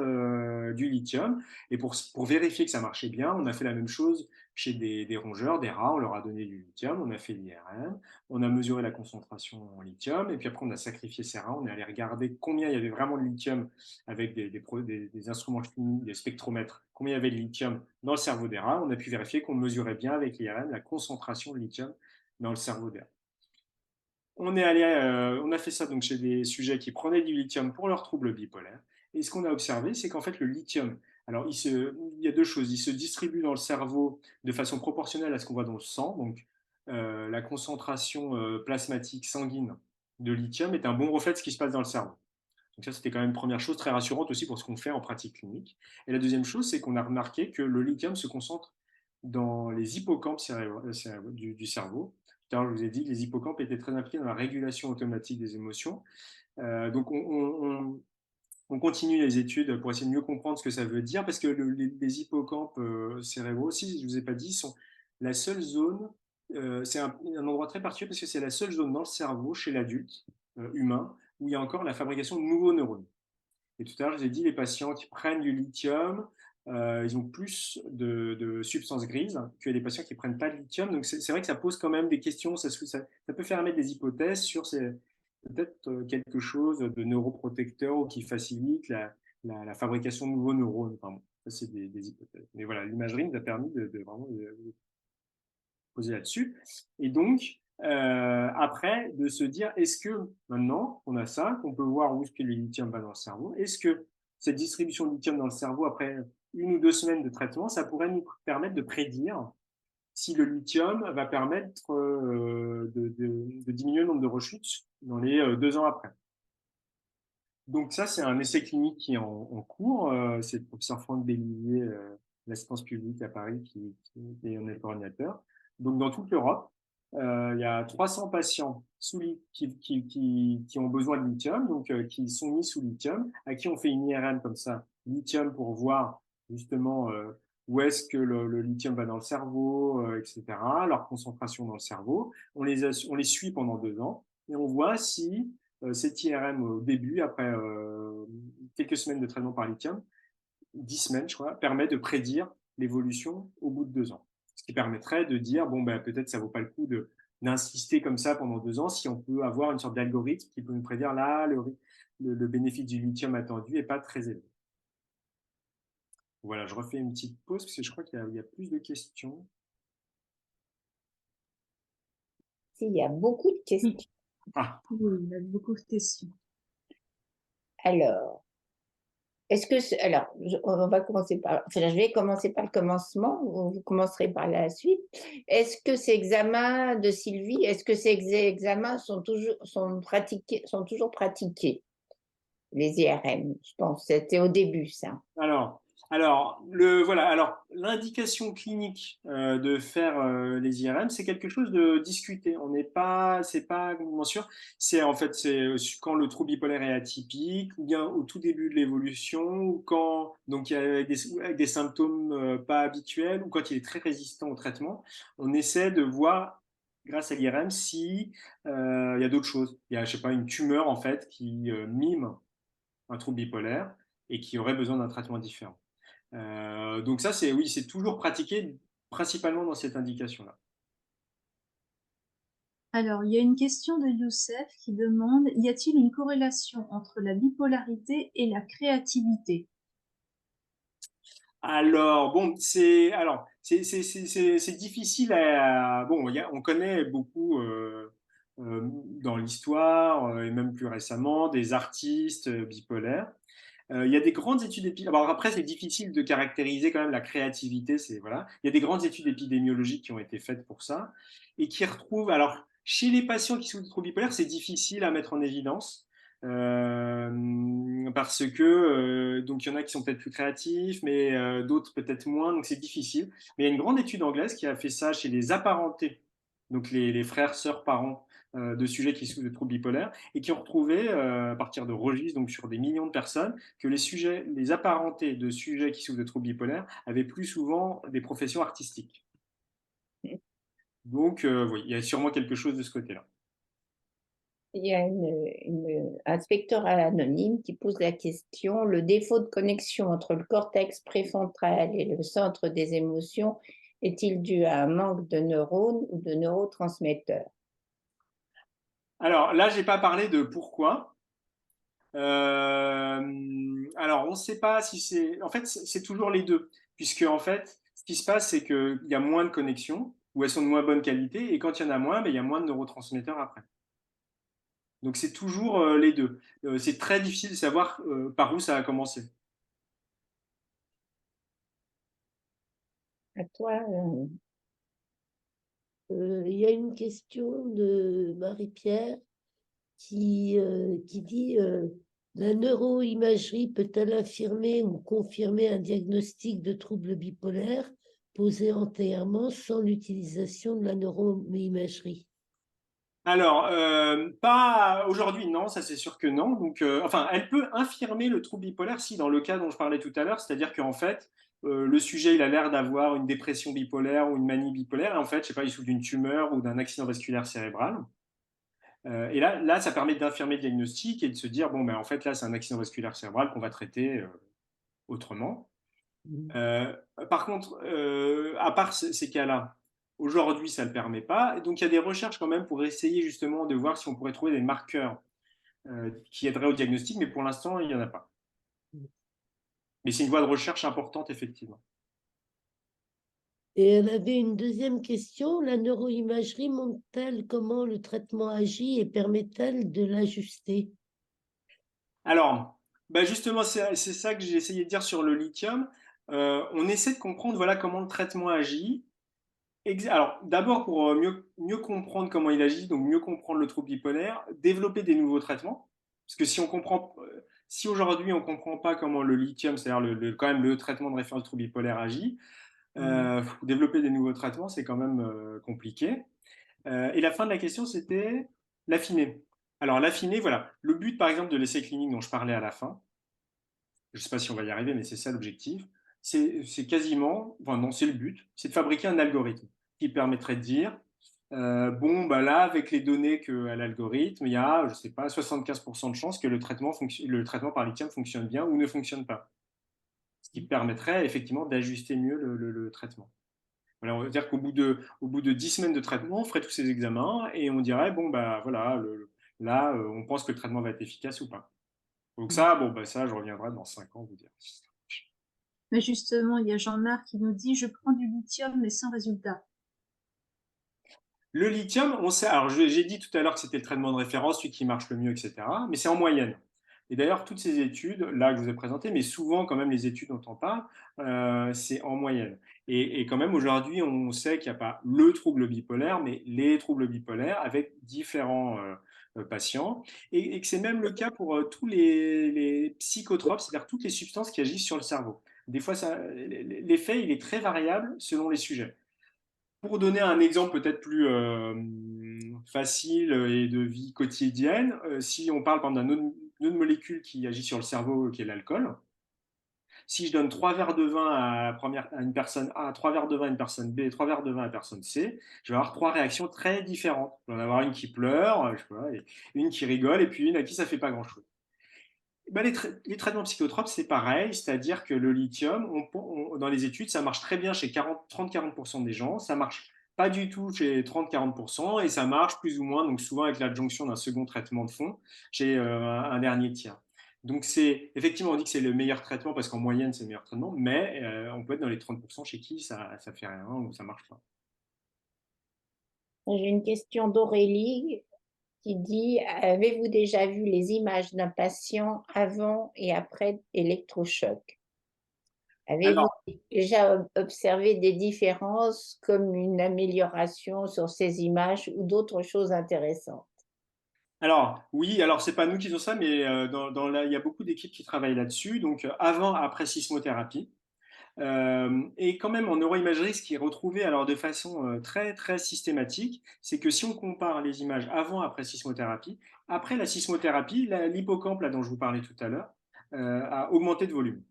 du lithium. Et pour vérifier que ça marchait bien, on a fait la même chose chez des rongeurs, des rats, on leur a donné du lithium, on a fait l'IRM, on a mesuré la concentration en lithium, et puis après on a sacrifié ces rats, on est allé regarder combien il y avait vraiment de lithium avec des instruments chimiques, des spectromètres, combien il y avait de lithium dans le cerveau des rats, on a pu vérifier qu'on mesurait bien avec l'IRM la concentration de lithium dans le cerveau des rats. On a fait ça donc chez des sujets qui prenaient du lithium pour leurs troubles bipolaires. Et ce qu'on a observé, c'est qu'en fait, le lithium, alors il y a deux choses. Il se distribue dans le cerveau de façon proportionnelle à ce qu'on voit dans le sang. Donc, la concentration plasmatique sanguine de lithium est un bon reflet de ce qui se passe dans le cerveau. Donc ça, c'était quand même une première chose très rassurante aussi pour ce qu'on fait en pratique clinique. Et la deuxième chose, c'est qu'on a remarqué que le lithium se concentre dans les hippocampes du cerveau. Tout à l'heure, je vous ai dit que les hippocampes étaient très impliqués dans la régulation automatique des émotions. Donc, on continue les études pour essayer de mieux comprendre ce que ça veut dire, parce que les hippocampes cérébraux, si je ne vous ai pas dit, sont la seule zone, c'est un endroit très particulier, parce que c'est la seule zone dans le cerveau, chez l'adulte humain, où il y a encore la fabrication de nouveaux neurones. Et tout à l'heure, je vous ai dit, les patients qui prennent du lithium, ils ont plus de substances grises que les patients qui ne prennent pas de lithium. Donc, c'est vrai que ça pose quand même des questions. Ça peut faire émettre des hypothèses sur peut-être quelque chose de neuroprotecteur ou qui facilite la fabrication de nouveaux neurones. Enfin, bon, ça, c'est des hypothèses. Mais voilà, l'imagerie nous a permis de vraiment poser là-dessus. Et donc, après, de se dire, est-ce que maintenant qu'on a ça, qu'on peut voir où est-ce que le lithium va dans le cerveau, est-ce que cette distribution de lithium dans le cerveau après 1 ou 2 semaines de traitement, ça pourrait nous permettre de prédire si le lithium va permettre de diminuer le nombre de rechutes dans les 2 ans après. Donc ça, c'est un essai clinique qui est en cours. C'est le professeur Franck Bélivier, l'assistance publique à Paris, qui est un coordinateur. Donc dans toute l'Europe, il y a 300 patients qui ont besoin de lithium, donc qui sont mis sous lithium, à qui on fait une IRM comme ça, lithium pour voir justement où est-ce que le lithium va dans le cerveau, etc., leur concentration dans le cerveau. On les suit pendant 2 ans et on voit si cette IRM au début, après quelques semaines de traitement par lithium, 10 semaines, je crois, permet de prédire l'évolution au bout de 2 ans. Ce qui permettrait de dire, bon, ben, peut-être ça vaut pas le coup d'insister comme ça pendant 2 ans si on peut avoir une sorte d'algorithme qui peut nous prédire là, le bénéfice du lithium attendu n'est pas très élevé. Voilà, je refais une petite pause parce que je crois qu'il y a plus de questions. Il y a beaucoup de questions. Ah. Oui, il y a beaucoup de questions. Alors, on va commencer je vais commencer par le commencement, vous commencerez par la suite. Est-ce que ces examens de Sylvie, est-ce que ces examens sont toujours pratiqués, les IRM? Je pense, c'était au début, ça. Alors, l'indication clinique de faire les IRM, c'est quelque chose de discuté. C'est pas complètement sûr. C'est quand le trouble bipolaire est atypique, ou bien au tout début de l'évolution, ou quand donc il y a avec des symptômes pas habituels, ou quand il est très résistant au traitement. On essaie de voir, grâce à l'IRM, si il y a d'autres choses. Il y a, je sais pas, une tumeur en fait qui mime un trouble bipolaire et qui aurait besoin d'un traitement différent. Donc ça, c'est toujours pratiqué principalement dans cette indication-là. Alors, il y a une question de Youssef qui demande, y a-t-il une corrélation entre la bipolarité et la créativité? Alors, bon, c'est difficile bon, on connaît beaucoup dans l'histoire et même plus récemment des artistes bipolaires. Il y a des grandes études alors après, c'est difficile de caractériser quand même la créativité. Voilà. Il y a des grandes études épidémiologiques qui ont été faites pour ça et qui retrouvent. Alors, chez les patients qui souffrent de troubles bipolaires, c'est difficile à mettre en évidence parce que donc il y en a qui sont peut-être plus créatifs, mais d'autres peut-être moins. Donc c'est difficile. Mais il y a une grande étude anglaise qui a fait ça chez les apparentés, donc les frères, sœurs, parents de sujets qui souffrent de troubles bipolaires et qui ont retrouvé, à partir de registres, donc sur des millions de personnes, que les apparentés de sujets qui souffrent de troubles bipolaires avaient plus souvent des professions artistiques. Donc, oui, il y a sûrement quelque chose de ce côté-là. Il y a un spectateur anonyme qui pose la question, le défaut de connexion entre le cortex préfrontal et le centre des émotions est-il dû à un manque de neurones ou de neurotransmetteurs? Alors là, je n'ai pas parlé de pourquoi. Alors, on ne sait pas si c'est... En fait, c'est toujours les deux. Puisque, en fait, ce qui se passe, c'est qu'il y a moins de connexions, ou elles sont de moins bonne qualité, et quand il y en a moins, il y a moins de neurotransmetteurs après. Donc, c'est toujours les deux. C'est très difficile de savoir par où ça a commencé. À toi. Il y a une question de Marie-Pierre qui dit la neuroimagerie peut-elle affirmer ou confirmer un diagnostic de trouble bipolaire posé entièrement sans l'utilisation de la neuroimagerie? Alors, pas aujourd'hui, non, ça c'est sûr que non. Donc, enfin, elle peut infirmer le trouble bipolaire si, dans le cas dont je parlais tout à l'heure, c'est-à-dire qu'en fait, le sujet, il a l'air d'avoir une dépression bipolaire ou une manie bipolaire, et en fait, je sais pas, il souffre d'une tumeur ou d'un accident vasculaire cérébral. Et là, ça permet d'infirmer le diagnostic et de se dire, bon, ben, en fait, là, c'est un accident vasculaire cérébral qu'on va traiter autrement. Par contre, à part ces cas-là, aujourd'hui, ça ne le permet pas. Et donc, il y a des recherches quand même pour essayer justement de voir si on pourrait trouver des marqueurs qui aideraient au diagnostic, mais pour l'instant, il n'y en a pas. Mais c'est une voie de recherche importante, effectivement. Et elle avait une deuxième question. La neuroimagerie montre-t-elle comment le traitement agit et permet-elle de l'ajuster? Alors, Bah justement, c'est ça que j'ai essayé de dire sur le lithium. On essaie de comprendre voilà, comment le traitement agit. Alors, d'abord, pour mieux comprendre comment il agit, donc mieux comprendre le trouble bipolaire, développer des nouveaux traitements. Parce que si aujourd'hui on ne comprend pas comment le lithium, c'est-à-dire quand même le traitement de référence du trouble bipolaire agit, développer des nouveaux traitements, c'est quand même compliqué. Et la fin de la question, c'était l'affiner. Alors, l'affiner, voilà. Le but, par exemple, de l'essai clinique dont je parlais à la fin, je ne sais pas si on va y arriver, mais c'est ça l'objectif. C'est quasiment, enfin non, c'est le but, c'est de fabriquer un algorithme qui permettrait de dire, bon, bah là, avec les données qu'a l'algorithme, il y a, je ne sais pas, 75% de chances que le traitement par lithium fonctionne bien ou ne fonctionne pas. Ce qui permettrait effectivement d'ajuster mieux le traitement. Voilà, on va dire au bout de 10 semaines de traitement, on ferait tous ces examens et on dirait, bon, bah voilà, là, on pense que le traitement va être efficace ou pas. Donc ça, bon, bah ça, je reviendrai dans 5 ans vous dire. Mais justement, il y a Jean-Marc qui nous dit: «Je prends du lithium mais sans résultat». Le lithium, on sait, alors j'ai dit tout à l'heure que c'était le traitement de référence, celui qui marche le mieux, etc. Mais c'est en moyenne. Et d'ailleurs, toutes ces études, là que je vous ai présentées, mais souvent quand même les études dont on parle, c'est en moyenne. Et quand même aujourd'hui, on sait qu'il n'y a pas le trouble bipolaire, mais les troubles bipolaires avec différents patients. Et que c'est même le cas pour tous les psychotropes, c'est-à-dire toutes les substances qui agissent sur le cerveau. Des fois, l'effet, il est très variable selon les sujets. Pour donner un exemple peut-être plus facile et de vie quotidienne, si on parle par exemple d'une autre molécule qui agit sur le cerveau, qui est l'alcool, si je donne 3 verres de vin à une personne A, 3 verres de vin à une personne B, 3 verres de vin à une personne C, je vais avoir 3 réactions très différentes. Je vais en avoir une qui pleure, je sais pas, et une qui rigole, et puis une à qui ça ne fait pas grand-chose. Ben, les traitements psychotropes, c'est pareil, c'est-à-dire que le lithium, dans les études, ça marche très bien chez 30-40% des gens, ça marche pas du tout chez 30-40%, et ça marche plus ou moins, donc souvent avec l'adjonction d'un second traitement de fond, chez un dernier tiers. Donc c'est effectivement, on dit que c'est le meilleur traitement parce qu'en moyenne, c'est le meilleur traitement, mais on peut être dans les 30% chez qui ça fait rien ou ça marche pas. J'ai une question d'Aurélie qui dit, avez-vous déjà vu les images d'un patient avant et après électrochoc? Avez-vous Alors, déjà observé des différences comme une amélioration sur ces images ou d'autres choses intéressantes? Alors, oui, alors c'est pas nous qui faisons ça, mais il y a beaucoup d'équipes qui travaillent là-dessus. Donc, avant, après sismothérapie. Et quand même, en neuroimagerie, ce qui est retrouvé alors de façon très, très systématique, c'est que si on compare les images avant, après sismothérapie, après la sismothérapie, l'hippocampe, là dont je vous parlais tout à l'heure, a augmenté de volume.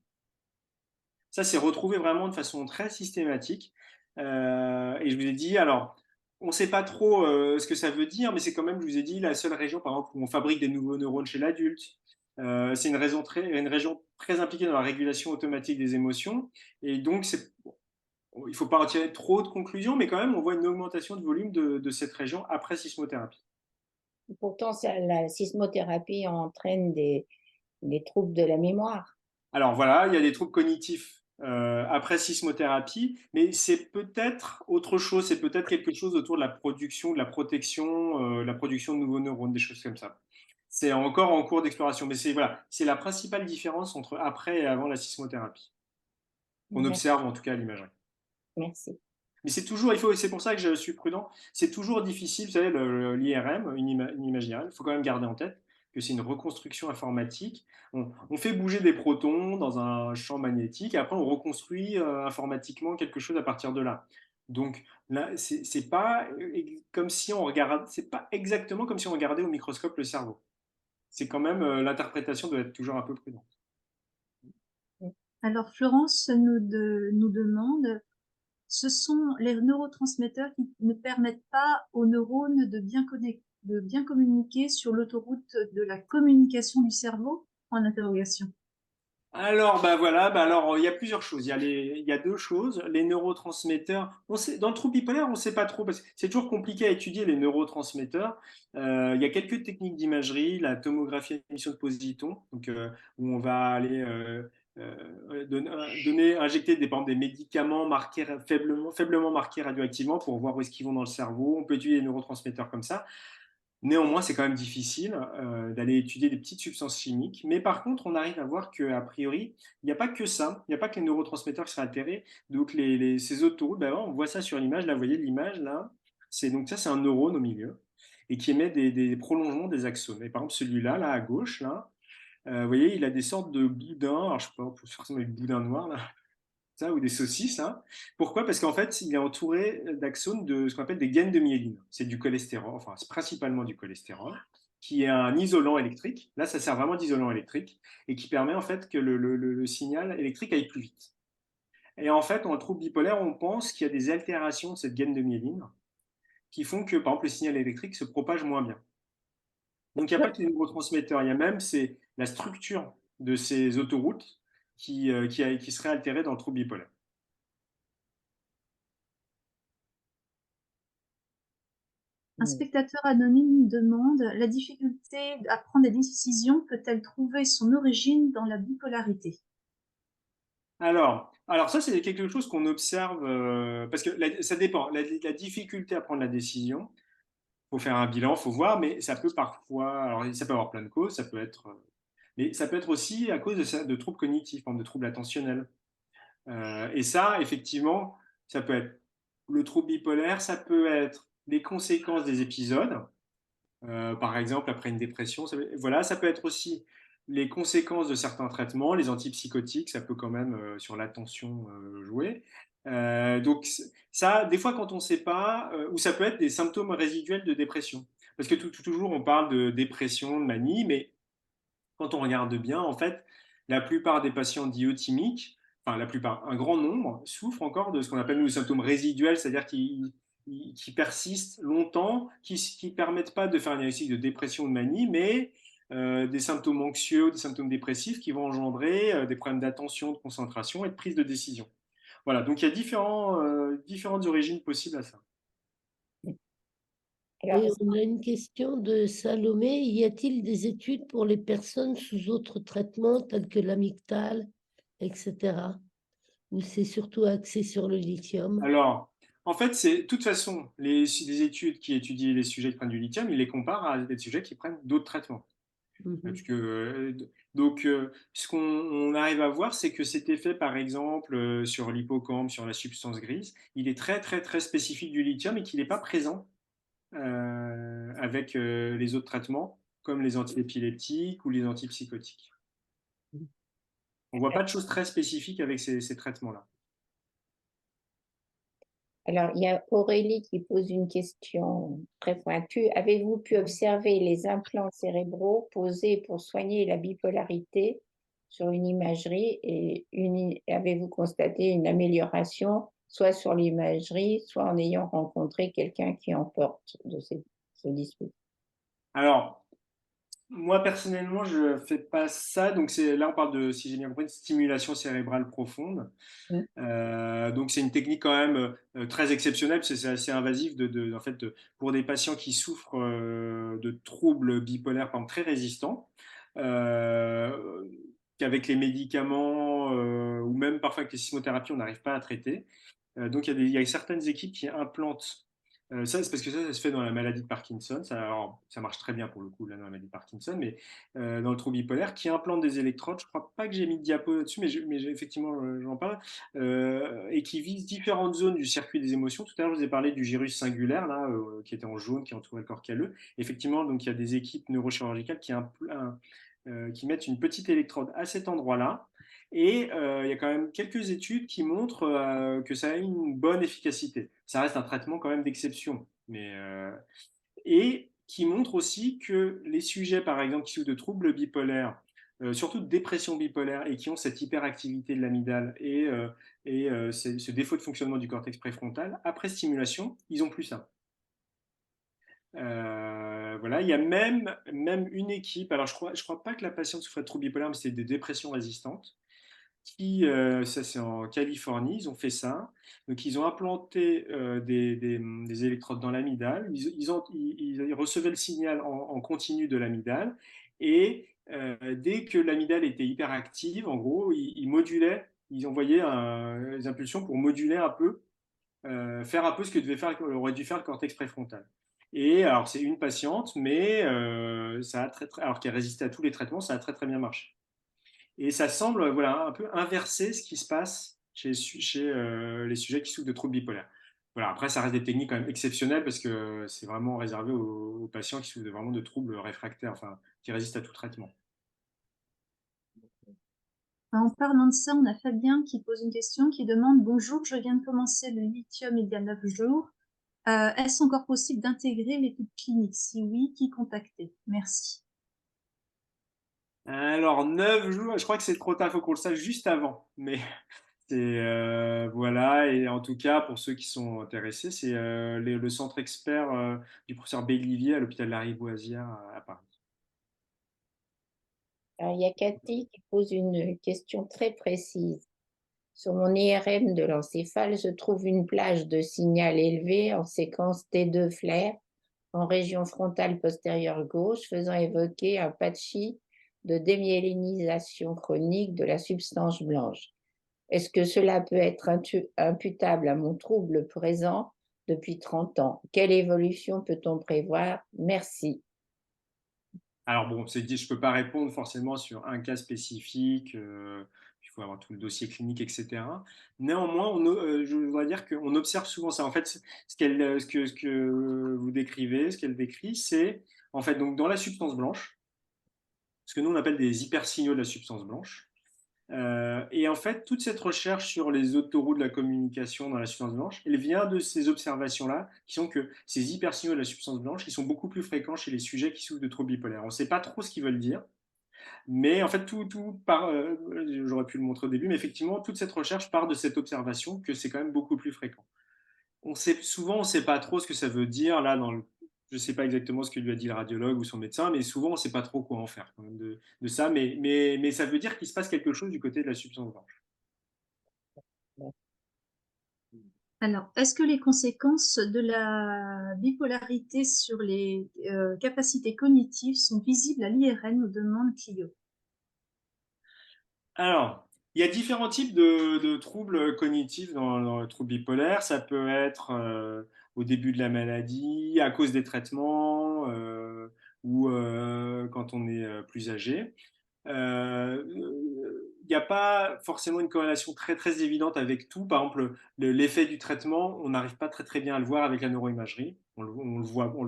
Ça, c'est retrouvé vraiment de façon très systématique. Et je vous ai dit, alors, on ne sait pas trop ce que ça veut dire, mais c'est quand même, je vous ai dit, la seule région, par exemple, où on fabrique des nouveaux neurones chez l'adulte. C'est une région très impliquée dans la régulation automatique des émotions. Et donc, bon, il ne faut pas retirer trop de conclusions, mais quand même, on voit une augmentation de volume de cette région après sismothérapie. Pourtant, la sismothérapie entraîne des troubles de la mémoire. Alors voilà, il y a des troubles cognitifs après sismothérapie, mais c'est peut-être autre chose, c'est peut-être quelque chose autour de la production, de la production de nouveaux neurones, des choses comme ça. C'est encore en cours d'exploration, mais c'est voilà, c'est la principale différence entre après et avant la sismothérapie, qu'on observe en tout cas à l'imagerie. Merci. Mais c'est toujours, c'est pour ça que je suis prudent, c'est toujours difficile, vous savez, l'IRM, une image IRM, il faut quand même garder en tête que c'est une reconstruction informatique. On fait bouger des protons dans un champ magnétique et après on reconstruit informatiquement quelque chose à partir de là. Donc là, c'est pas comme si on regarde, c'est pas exactement comme si on regardait au microscope le cerveau. C'est quand même l'interprétation doit être toujours un peu prudente. Alors Florence nous demande: «Ce sont les neurotransmetteurs qui ne permettent pas aux neurones de bien communiquer sur l'autoroute de la communication du cerveau?» Point d'interrogation. Alors, bah voilà, bah alors il y a plusieurs choses. Il y a deux choses. Les neurotransmetteurs, dans le trouble bipolaire, on ne sait pas trop, parce que c'est toujours compliqué à étudier les neurotransmetteurs. Il y a quelques techniques d'imagerie, la tomographie à émission de positons, donc, où on va aller injecter par exemple, des médicaments marqués, faiblement marqués radioactivement pour voir où est-ce qu'ils vont dans le cerveau. On peut étudier les neurotransmetteurs comme ça. Néanmoins, c'est quand même difficile d'aller étudier des petites substances chimiques. Mais par contre, on arrive à voir qu'a priori, il n'y a pas que ça. Il n'y a pas que les neurotransmetteurs qui seraient altérés. Donc, ces autoroutes, ben, on voit ça sur l'image. Là, vous voyez l'image, là. Donc ça, c'est un neurone au milieu et qui émet des prolongements des axones. Et par exemple, celui-là, là, à gauche, là, vous voyez, il a des sortes de boudins. Alors, je ne sais pas, forcément des boudins noirs, là, ça, ou des saucisses. Hein. Pourquoi? Parce qu'en fait, il est entouré d'axones de ce qu'on appelle des gaines de myéline. C'est du cholestérol, enfin, c'est principalement du cholestérol, qui est un isolant électrique. Là, ça sert vraiment d'isolant électrique et qui permet en fait que le signal électrique aille plus vite. Et en fait, en trouble bipolaire, on pense qu'il y a des altérations de cette gaine de myéline qui font que, par exemple, le signal électrique se propage moins bien. Donc, il n'y a pas que les neurotransmetteurs, il y a même la structure de ces autoroutes qui serait altérée dans le trouble bipolaire. Un spectateur anonyme demande: la difficulté à prendre des décisions peut-elle trouver son origine dans la bipolarité? Alors ça, c'est quelque chose qu'on observe, parce que ça dépend. La difficulté à prendre la décision, il faut faire un bilan, il faut voir, mais ça peut parfois, alors ça peut avoir plein de causes, mais ça peut être aussi à cause de troubles cognitifs, de troubles attentionnels. Et ça, effectivement, ça peut être le trouble bipolaire, ça peut être les conséquences des épisodes, par exemple après une dépression. Voilà, ça peut être aussi les conséquences de certains traitements, les antipsychotiques, ça peut quand même sur l'attention jouer. Donc ça, des fois quand on ne sait pas, ou ça peut être des symptômes résiduels de dépression. Parce que toujours on parle de dépression, de manie, mais quand on regarde bien, en fait, la plupart des patients diothymiques, enfin la plupart, un grand nombre, souffrent encore de ce qu'on appelle nous les symptômes résiduels, c'est-à-dire qui persistent longtemps, qui ne permettent pas de faire un diagnostic de dépression ou de manie, mais des symptômes anxieux, des symptômes dépressifs qui vont engendrer des problèmes d'attention, de concentration et de prise de décision. Voilà, donc il y a différentes origines possibles à ça. Alors, Et on a une question de Salomé. Y a-t-il des études pour les personnes sous autres traitements tels que l'amygdale, etc. Ou c'est surtout axé sur le lithium? Alors, en fait, c'est de toute façon, les études qui étudient les sujets qui prennent du lithium, ils les comparent à des sujets qui prennent d'autres traitements. Mhm. Donc, ce qu'on arrive à voir, c'est que cet effet, par exemple, sur l'hippocampe, sur la substance grise, il est très, très, très spécifique du lithium et qu'il n'est pas présent avec les autres traitements, comme les antiépileptiques ou les antipsychotiques. On ne voit pas de choses très spécifiques avec ces traitements-là. alors, il y a Aurélie qui pose une question très pointue. Avez-vous pu observer les implants cérébraux posés pour soigner la bipolarité sur une imagerie et avez-vous constaté une amélioration, soit sur l'imagerie, soit en ayant rencontré quelqu'un qui en porte de ce dispositif? Alors, moi, personnellement, je ne fais pas ça. Donc, là, on parle de, si j'ai bien compris, de stimulation cérébrale profonde. Mm. Donc, c'est une technique quand même très exceptionnelle, parce que c'est assez invasif en fait, pour des patients qui souffrent de troubles bipolaires, par exemple, très résistants, qu'avec les médicaments ou même parfois avec les sismothérapies, on n'arrive pas à traiter. Donc, il y a certaines équipes qui implantent. Ça, c'est parce que ça se fait dans la maladie de Parkinson. Ça marche très bien pour le coup, là, dans la maladie de Parkinson, mais dans le trouble bipolaire, qui implante des électrodes. Je ne crois pas que j'ai mis de diapo là-dessus, mais effectivement, j'en parle. Et qui vise différentes zones du circuit des émotions. Tout à l'heure, je vous ai parlé du gyrus singulaire, là, qui était en jaune, qui entourait le corps calleux. Effectivement, donc, il y a des équipes neurochirurgicales qui mettent une petite électrode à cet endroit-là. Et il y a quand même quelques études qui montrent que ça a une bonne efficacité. Ça reste un traitement quand même d'exception. Et qui montre aussi que les sujets, par exemple, qui souffrent de troubles bipolaires, surtout de dépression bipolaire, et qui ont cette hyperactivité de l'amygdale et ce défaut de fonctionnement du cortex préfrontal, après stimulation, ils n'ont plus ça. Voilà, il y a même une équipe, alors je crois pas que la patiente souffrait de troubles bipolaires, mais c'était des dépressions résistantes, ça c'est en Californie, ils ont fait ça. Donc ils ont implanté des électrodes dans l'amygdale, ils recevaient le signal en continu de l'amygdale, et dès que l'amygdale était hyperactive, en gros, ils modulaient, ils envoyaient des impulsions pour moduler un peu, faire un peu ce que aurait dû faire le cortex préfrontal. Et alors, c'est une patiente, mais ça a alors qu'elle résistait à tous les traitements, ça a très très bien marché. Et ça semble voilà, un peu inverser ce qui se passe chez les sujets qui souffrent de troubles bipolaires. Voilà, après, ça reste des techniques quand même exceptionnelles parce que c'est vraiment réservé aux patients qui souffrent vraiment de troubles réfractaires, enfin, qui résistent à tout traitement. En parlant de ça, on a Fabien qui pose une question, qui demande: Bonjour, je viens de commencer le lithium il y a 9 jours. Est-ce encore possible d'intégrer l'étude clinique? Si oui, qui contacter? Merci. Alors, 9 jours, je crois que c'est trop tard, il faut qu'on le sache juste avant. Mais c'est voilà, et en tout cas, pour ceux qui sont intéressés, c'est le centre expert du professeur Bélivier à l'hôpital Lariboisière à Paris. Alors, il y a Cathy qui pose une question très précise. Sur mon IRM de l'encéphale, je trouve une plage de signal élevé en séquence T2 flair en région frontale postérieure gauche, faisant évoquer un patchy de démyélinisation chronique de la substance blanche. Est-ce que cela peut être imputable à mon trouble présent depuis 30 ans? Quelle évolution peut-on prévoir? Merci. Alors bon, c'est dit, je ne peux pas répondre forcément sur un cas spécifique, il faut avoir tout le dossier clinique, etc. Néanmoins, je voudrais dire qu'on observe souvent ça. En fait, ce que vous décrivez, ce qu'elle décrit, c'est en fait donc dans la substance blanche, ce que nous on appelle des hypersignaux de la substance blanche. Et en fait, toute cette recherche sur les autoroutes de la communication dans la substance blanche, elle vient de ces observations-là, qui sont que ces hypersignaux de la substance blanche, ils sont beaucoup plus fréquents chez les sujets qui souffrent de troubles bipolaires. On ne sait pas trop ce qu'ils veulent dire, mais en fait, j'aurais pu le montrer au début, mais effectivement, toute cette recherche part de cette observation que c'est quand même beaucoup plus fréquent. Souvent, on ne sait pas trop ce que ça veut dire, là, je ne sais pas exactement ce que lui a dit le radiologue ou son médecin, mais souvent, on ne sait pas trop quoi en faire quand même de ça, mais ça veut dire qu'il se passe quelque chose du côté de la substance blanche. Alors, est-ce que les conséquences de la bipolarité sur les capacités cognitives sont visibles à l'IRM, nous demande Clio? Alors, il y a différents types de troubles cognitifs dans le trouble bipolaire. Ça peut être au début de la maladie, à cause des traitements, ou quand on est plus âgé. Il n'y a pas forcément une corrélation très très évidente avec tout. Par exemple, l'effet du traitement, on n'arrive pas très très bien à le voir avec la neuroimagerie. On le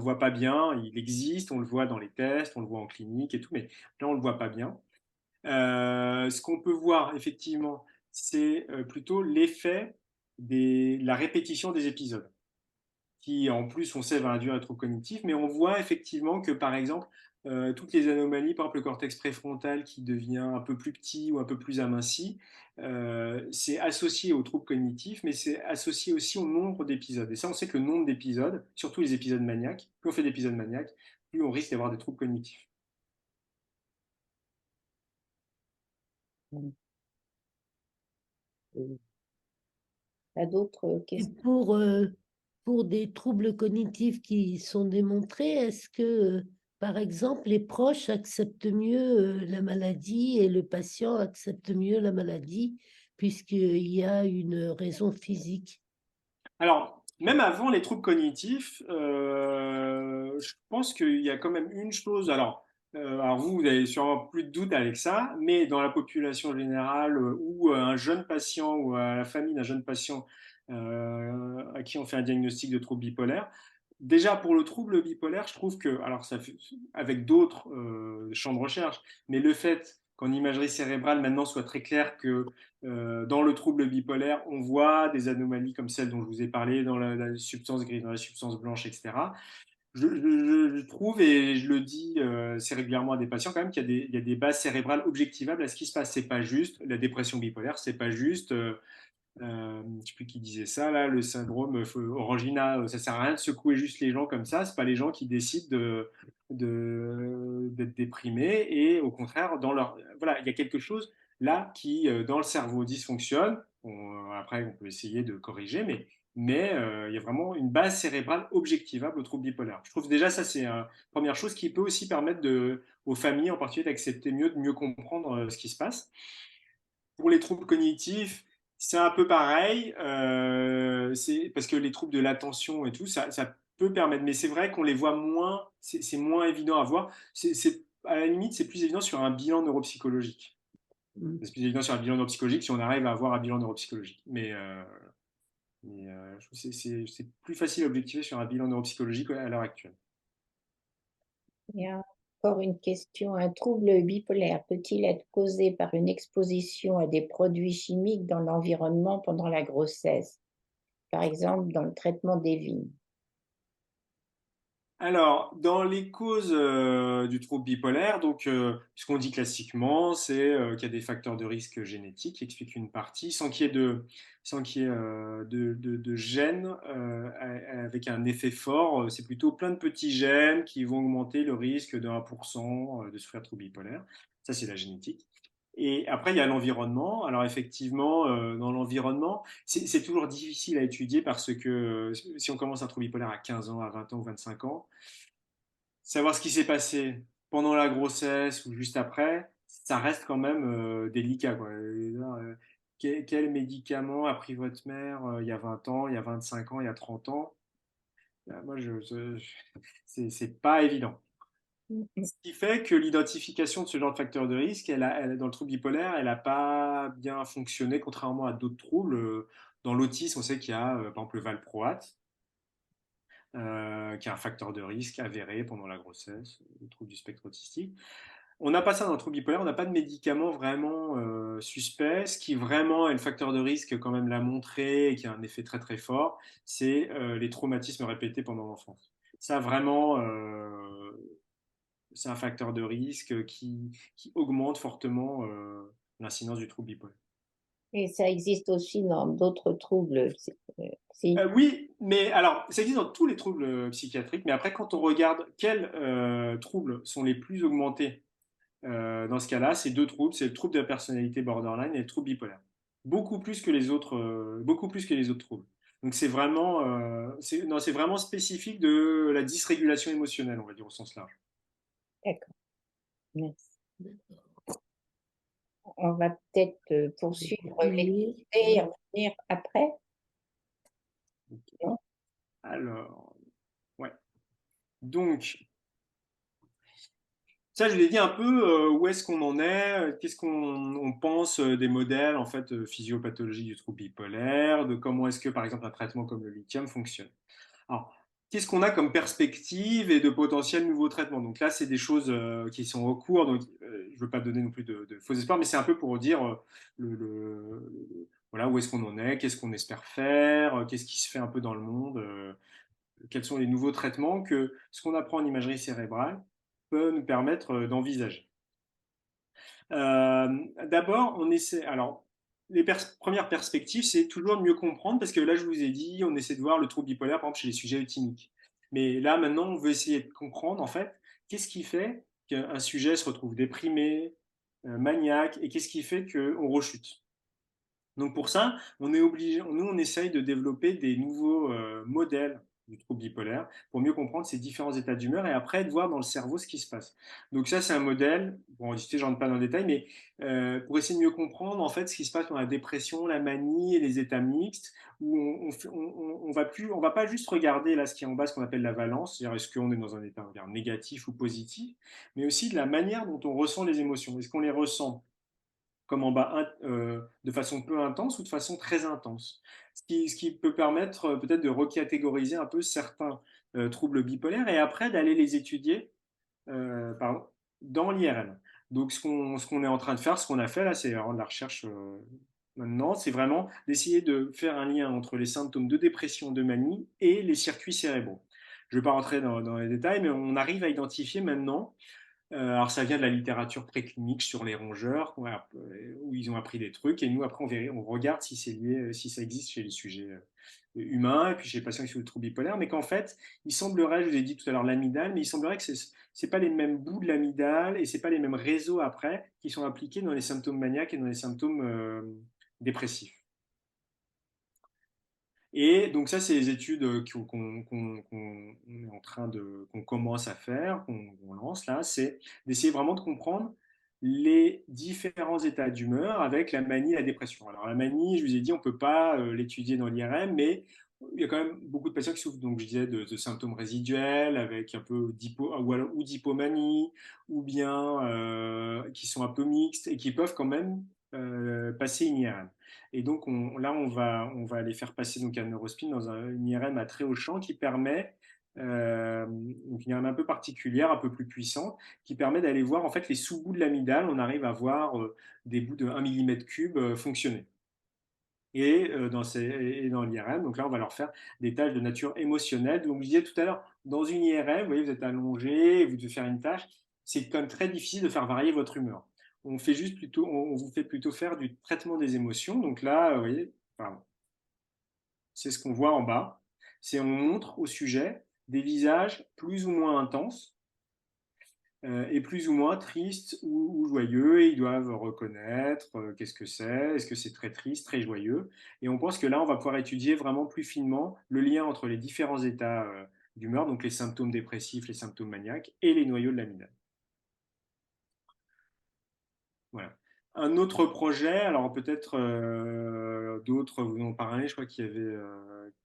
voit pas bien. Il existe, on le voit dans les tests, on le voit en clinique et tout, mais là on le voit pas bien. Ce qu'on peut voir effectivement, c'est plutôt l'effet de la répétition des épisodes, qui en plus, on sait, va induire un trouble cognitif, mais on voit effectivement que par exemple, toutes les anomalies, par exemple le cortex préfrontal qui devient un peu plus petit ou un peu plus aminci, c'est associé au trouble cognitif, mais c'est associé aussi au nombre d'épisodes. Et ça, on sait que le nombre d'épisodes, surtout les épisodes maniaques, plus on fait d'épisodes maniaques, plus on risque d'avoir des troubles cognitifs. Il y a d'autres Et questions? pour des troubles cognitifs qui sont démontrés, est-ce que, par exemple, les proches acceptent mieux la maladie et le patient accepte mieux la maladie puisqu'il y a une raison physique? Alors, même avant les troubles cognitifs, je pense qu'il y a quand même une chose. Alors vous avez sûrement plus de doute avec ça, mais dans la population générale, ou un jeune patient ou à la famille d'un jeune patient à qui on fait un diagnostic de trouble bipolaire, déjà pour le trouble bipolaire, je trouve que, alors ça fait, avec d'autres champs de recherche, mais le fait qu'en imagerie cérébrale maintenant soit très clair que dans le trouble bipolaire, on voit des anomalies comme celles dont je vous ai parlé dans la substance grise, dans la substance blanche, etc. Je trouve, et je le dis assez régulièrement à des patients quand même, il y a des bases cérébrales objectivables à ce qui se passe. C'est pas juste la dépression bipolaire, c'est pas juste, je ne sais plus qui disait ça, là, le syndrome Orangina. Ça sert à rien de secouer juste les gens comme ça. C'est pas les gens qui décident d'être déprimés, et au contraire, voilà, il y a quelque chose là qui dans le cerveau dysfonctionne. Après, on peut essayer de corriger, mais il y a vraiment une base cérébrale objectivable au trouble bipolaire. Je trouve déjà ça, c'est une première chose qui peut aussi permettre aux familles en particulier d'accepter mieux, de mieux comprendre ce qui se passe. Pour les troubles cognitifs, c'est un peu pareil. C'est parce que les troubles de l'attention et tout, ça peut permettre, mais c'est vrai qu'on les voit moins, c'est moins évident à voir. À la limite, c'est plus évident sur un bilan neuropsychologique. C'est plus évident sur un bilan neuropsychologique si on arrive à avoir un bilan neuropsychologique. Je trouve que c'est plus facile à objectiver sur un bilan neuropsychologique à l'heure actuelle. Il y a encore une question. Un trouble bipolaire peut-il être causé par une exposition à des produits chimiques dans l'environnement pendant la grossesse, par exemple dans le traitement des vignes? Alors, dans les causes du trouble bipolaire, donc, ce qu'on dit classiquement, c'est qu'il y a des facteurs de risque génétiques qui expliquent une partie, sans qu'il y ait de gènes avec un effet fort. C'est plutôt plein de petits gènes qui vont augmenter le risque de 1% de souffrir de trouble bipolaire. Ça, c'est la génétique. Et après, il y a l'environnement. Alors effectivement, dans l'environnement, c'est toujours difficile à étudier parce que si on commence un trouble bipolaire à 15 ans, à 20 ans ou 25 ans, savoir ce qui s'est passé pendant la grossesse ou juste après, ça reste quand même délicat, quoi. Quel médicament a pris votre mère il y a 20 ans, il y a 25 ans, il y a 30 ans? Moi, c'est pas évident. Ce qui fait que l'identification de ce genre de facteur de risque, dans le trouble bipolaire, elle n'a pas bien fonctionné, contrairement à d'autres troubles. Dans l'autisme, on sait qu'il y a, par exemple, le valproate, qui est un facteur de risque avéré pendant la grossesse, le trouble du spectre autistique. On n'a pas ça dans le trouble bipolaire, on n'a pas de médicament vraiment suspect. Ce qui vraiment est le facteur de risque, quand même l'a montré, et qui a un effet très très fort, c'est les traumatismes répétés pendant l'enfance. Ça, vraiment, c'est un facteur de risque qui augmente fortement l'incidence du trouble bipolaire. Et ça existe aussi dans d'autres troubles. Si. Oui, mais alors, ça existe dans tous les troubles psychiatriques, mais après, quand on regarde quels troubles sont les plus augmentés dans ce cas-là, c'est deux troubles, c'est le trouble de la personnalité borderline et le trouble bipolaire. Beaucoup plus que les autres troubles. Donc c'est vraiment spécifique de la dysrégulation émotionnelle, on va dire au sens large. D'accord, merci. On va peut-être poursuivre l'étude et revenir après. Okay. Alors, ouais. Donc, ça, je l'ai dit un peu, où est-ce qu'on en est, qu'est-ce qu'on pense des modèles en fait physiopathologiques du trouble bipolaire, de comment est-ce que par exemple un traitement comme le lithium fonctionne. Alors, qu'est-ce qu'on a comme perspective et de potentiels nouveaux traitements? Donc là, c'est des choses qui sont au cours, donc je ne veux pas donner non plus de faux espoirs, mais c'est un peu pour dire voilà, où est-ce qu'on en est, qu'est-ce qu'on espère faire, qu'est-ce qui se fait un peu dans le monde, quels sont les nouveaux traitements que ce qu'on apprend en imagerie cérébrale peut nous permettre d'envisager. D'abord, on essaie. Alors, les premières perspectives, c'est toujours de mieux comprendre, parce que là, je vous ai dit, on essaie de voir le trouble bipolaire, par exemple, chez les sujets euthymiques. Mais là, maintenant, on veut essayer de comprendre, en fait, qu'est-ce qui fait qu'un sujet se retrouve déprimé, maniaque, et qu'est-ce qui fait qu'on rechute. Donc pour ça, on est obligé, nous, on essaye de développer des nouveaux modèles du trouble bipolaire pour mieux comprendre ces différents états d'humeur et après de voir dans le cerveau ce qui se passe. Donc ça, c'est un modèle, bon, en discuter, je rentre pas dans le détail, mais pour essayer de mieux comprendre en fait ce qui se passe dans la dépression, la manie et les états mixtes, où on va pas juste regarder là ce qui est en bas, ce qu'on appelle la valence, c'est-à-dire est-ce qu'on est dans un état négatif ou positif, mais aussi de la manière dont on ressent les émotions. Est-ce qu'on les ressent comme en bas, de façon peu intense ou de façon très intense. Ce qui peut permettre peut-être de recatégoriser un peu certains troubles bipolaires et après d'aller les étudier pardon, dans l'IRM. Donc ce qu'on est en train de faire, ce qu'on a fait là, c'est vraiment de la recherche maintenant, c'est vraiment d'essayer de faire un lien entre les symptômes de dépression, de manie et les circuits cérébraux. Je ne vais pas rentrer dans les détails, mais on arrive à identifier maintenant alors ça vient de la littérature préclinique sur les rongeurs, où ils ont appris des trucs, et nous après on regarde si c'est lié, si ça existe chez les sujets humains, et puis chez les patients qui sont le trouble bipolaire, mais qu'en fait, il semblerait, je vous ai dit tout à l'heure l'amygdale, mais il semblerait que c'est pas les mêmes bouts de l'amygdale, et c'est pas les mêmes réseaux après qui sont impliqués dans les symptômes maniaques et dans les symptômes dépressifs. Et donc ça, c'est les études est en train qu'on commence à faire, qu'on lance là, c'est d'essayer vraiment de comprendre les différents états d'humeur avec la manie et la dépression. Alors la manie, je vous ai dit, on ne peut pas l'étudier dans l'IRM, mais il y a quand même beaucoup de patients qui souffrent, donc je disais, de symptômes résiduels, avec un peu ou d'hypomanie, ou bien qui sont un peu mixtes et qui peuvent quand même passer une IRM. Et donc là, on va les faire passer donc, un neurospin dans une IRM à très haut champ qui permet, donc une IRM un peu particulière, un peu plus puissante, qui permet d'aller voir en fait les sous-bouts de l'amygdale. On arrive à voir des bouts de 1 mm3 fonctionner et dans l'IRM. Donc là, on va leur faire des tâches de nature émotionnelle. Donc, je disais tout à l'heure, dans une IRM, vous voyez, vous êtes allongé, vous devez faire une tâche, c'est quand même très difficile de faire varier votre humeur. On vous fait plutôt faire du traitement des émotions. Donc là, vous voyez, pardon, c'est ce qu'on voit en bas. C'est on montre au sujet des visages plus ou moins intenses et plus ou moins tristes ou joyeux, et ils doivent reconnaître qu'est-ce que c'est, est-ce que c'est très triste, très joyeux. Et on pense que là, on va pouvoir étudier vraiment plus finement le lien entre les différents états d'humeur, donc les symptômes dépressifs, les symptômes maniaques et les noyaux de l'amygdale. Voilà. Un autre projet, alors peut-être d'autres vous en parlez, je crois qu'il y avait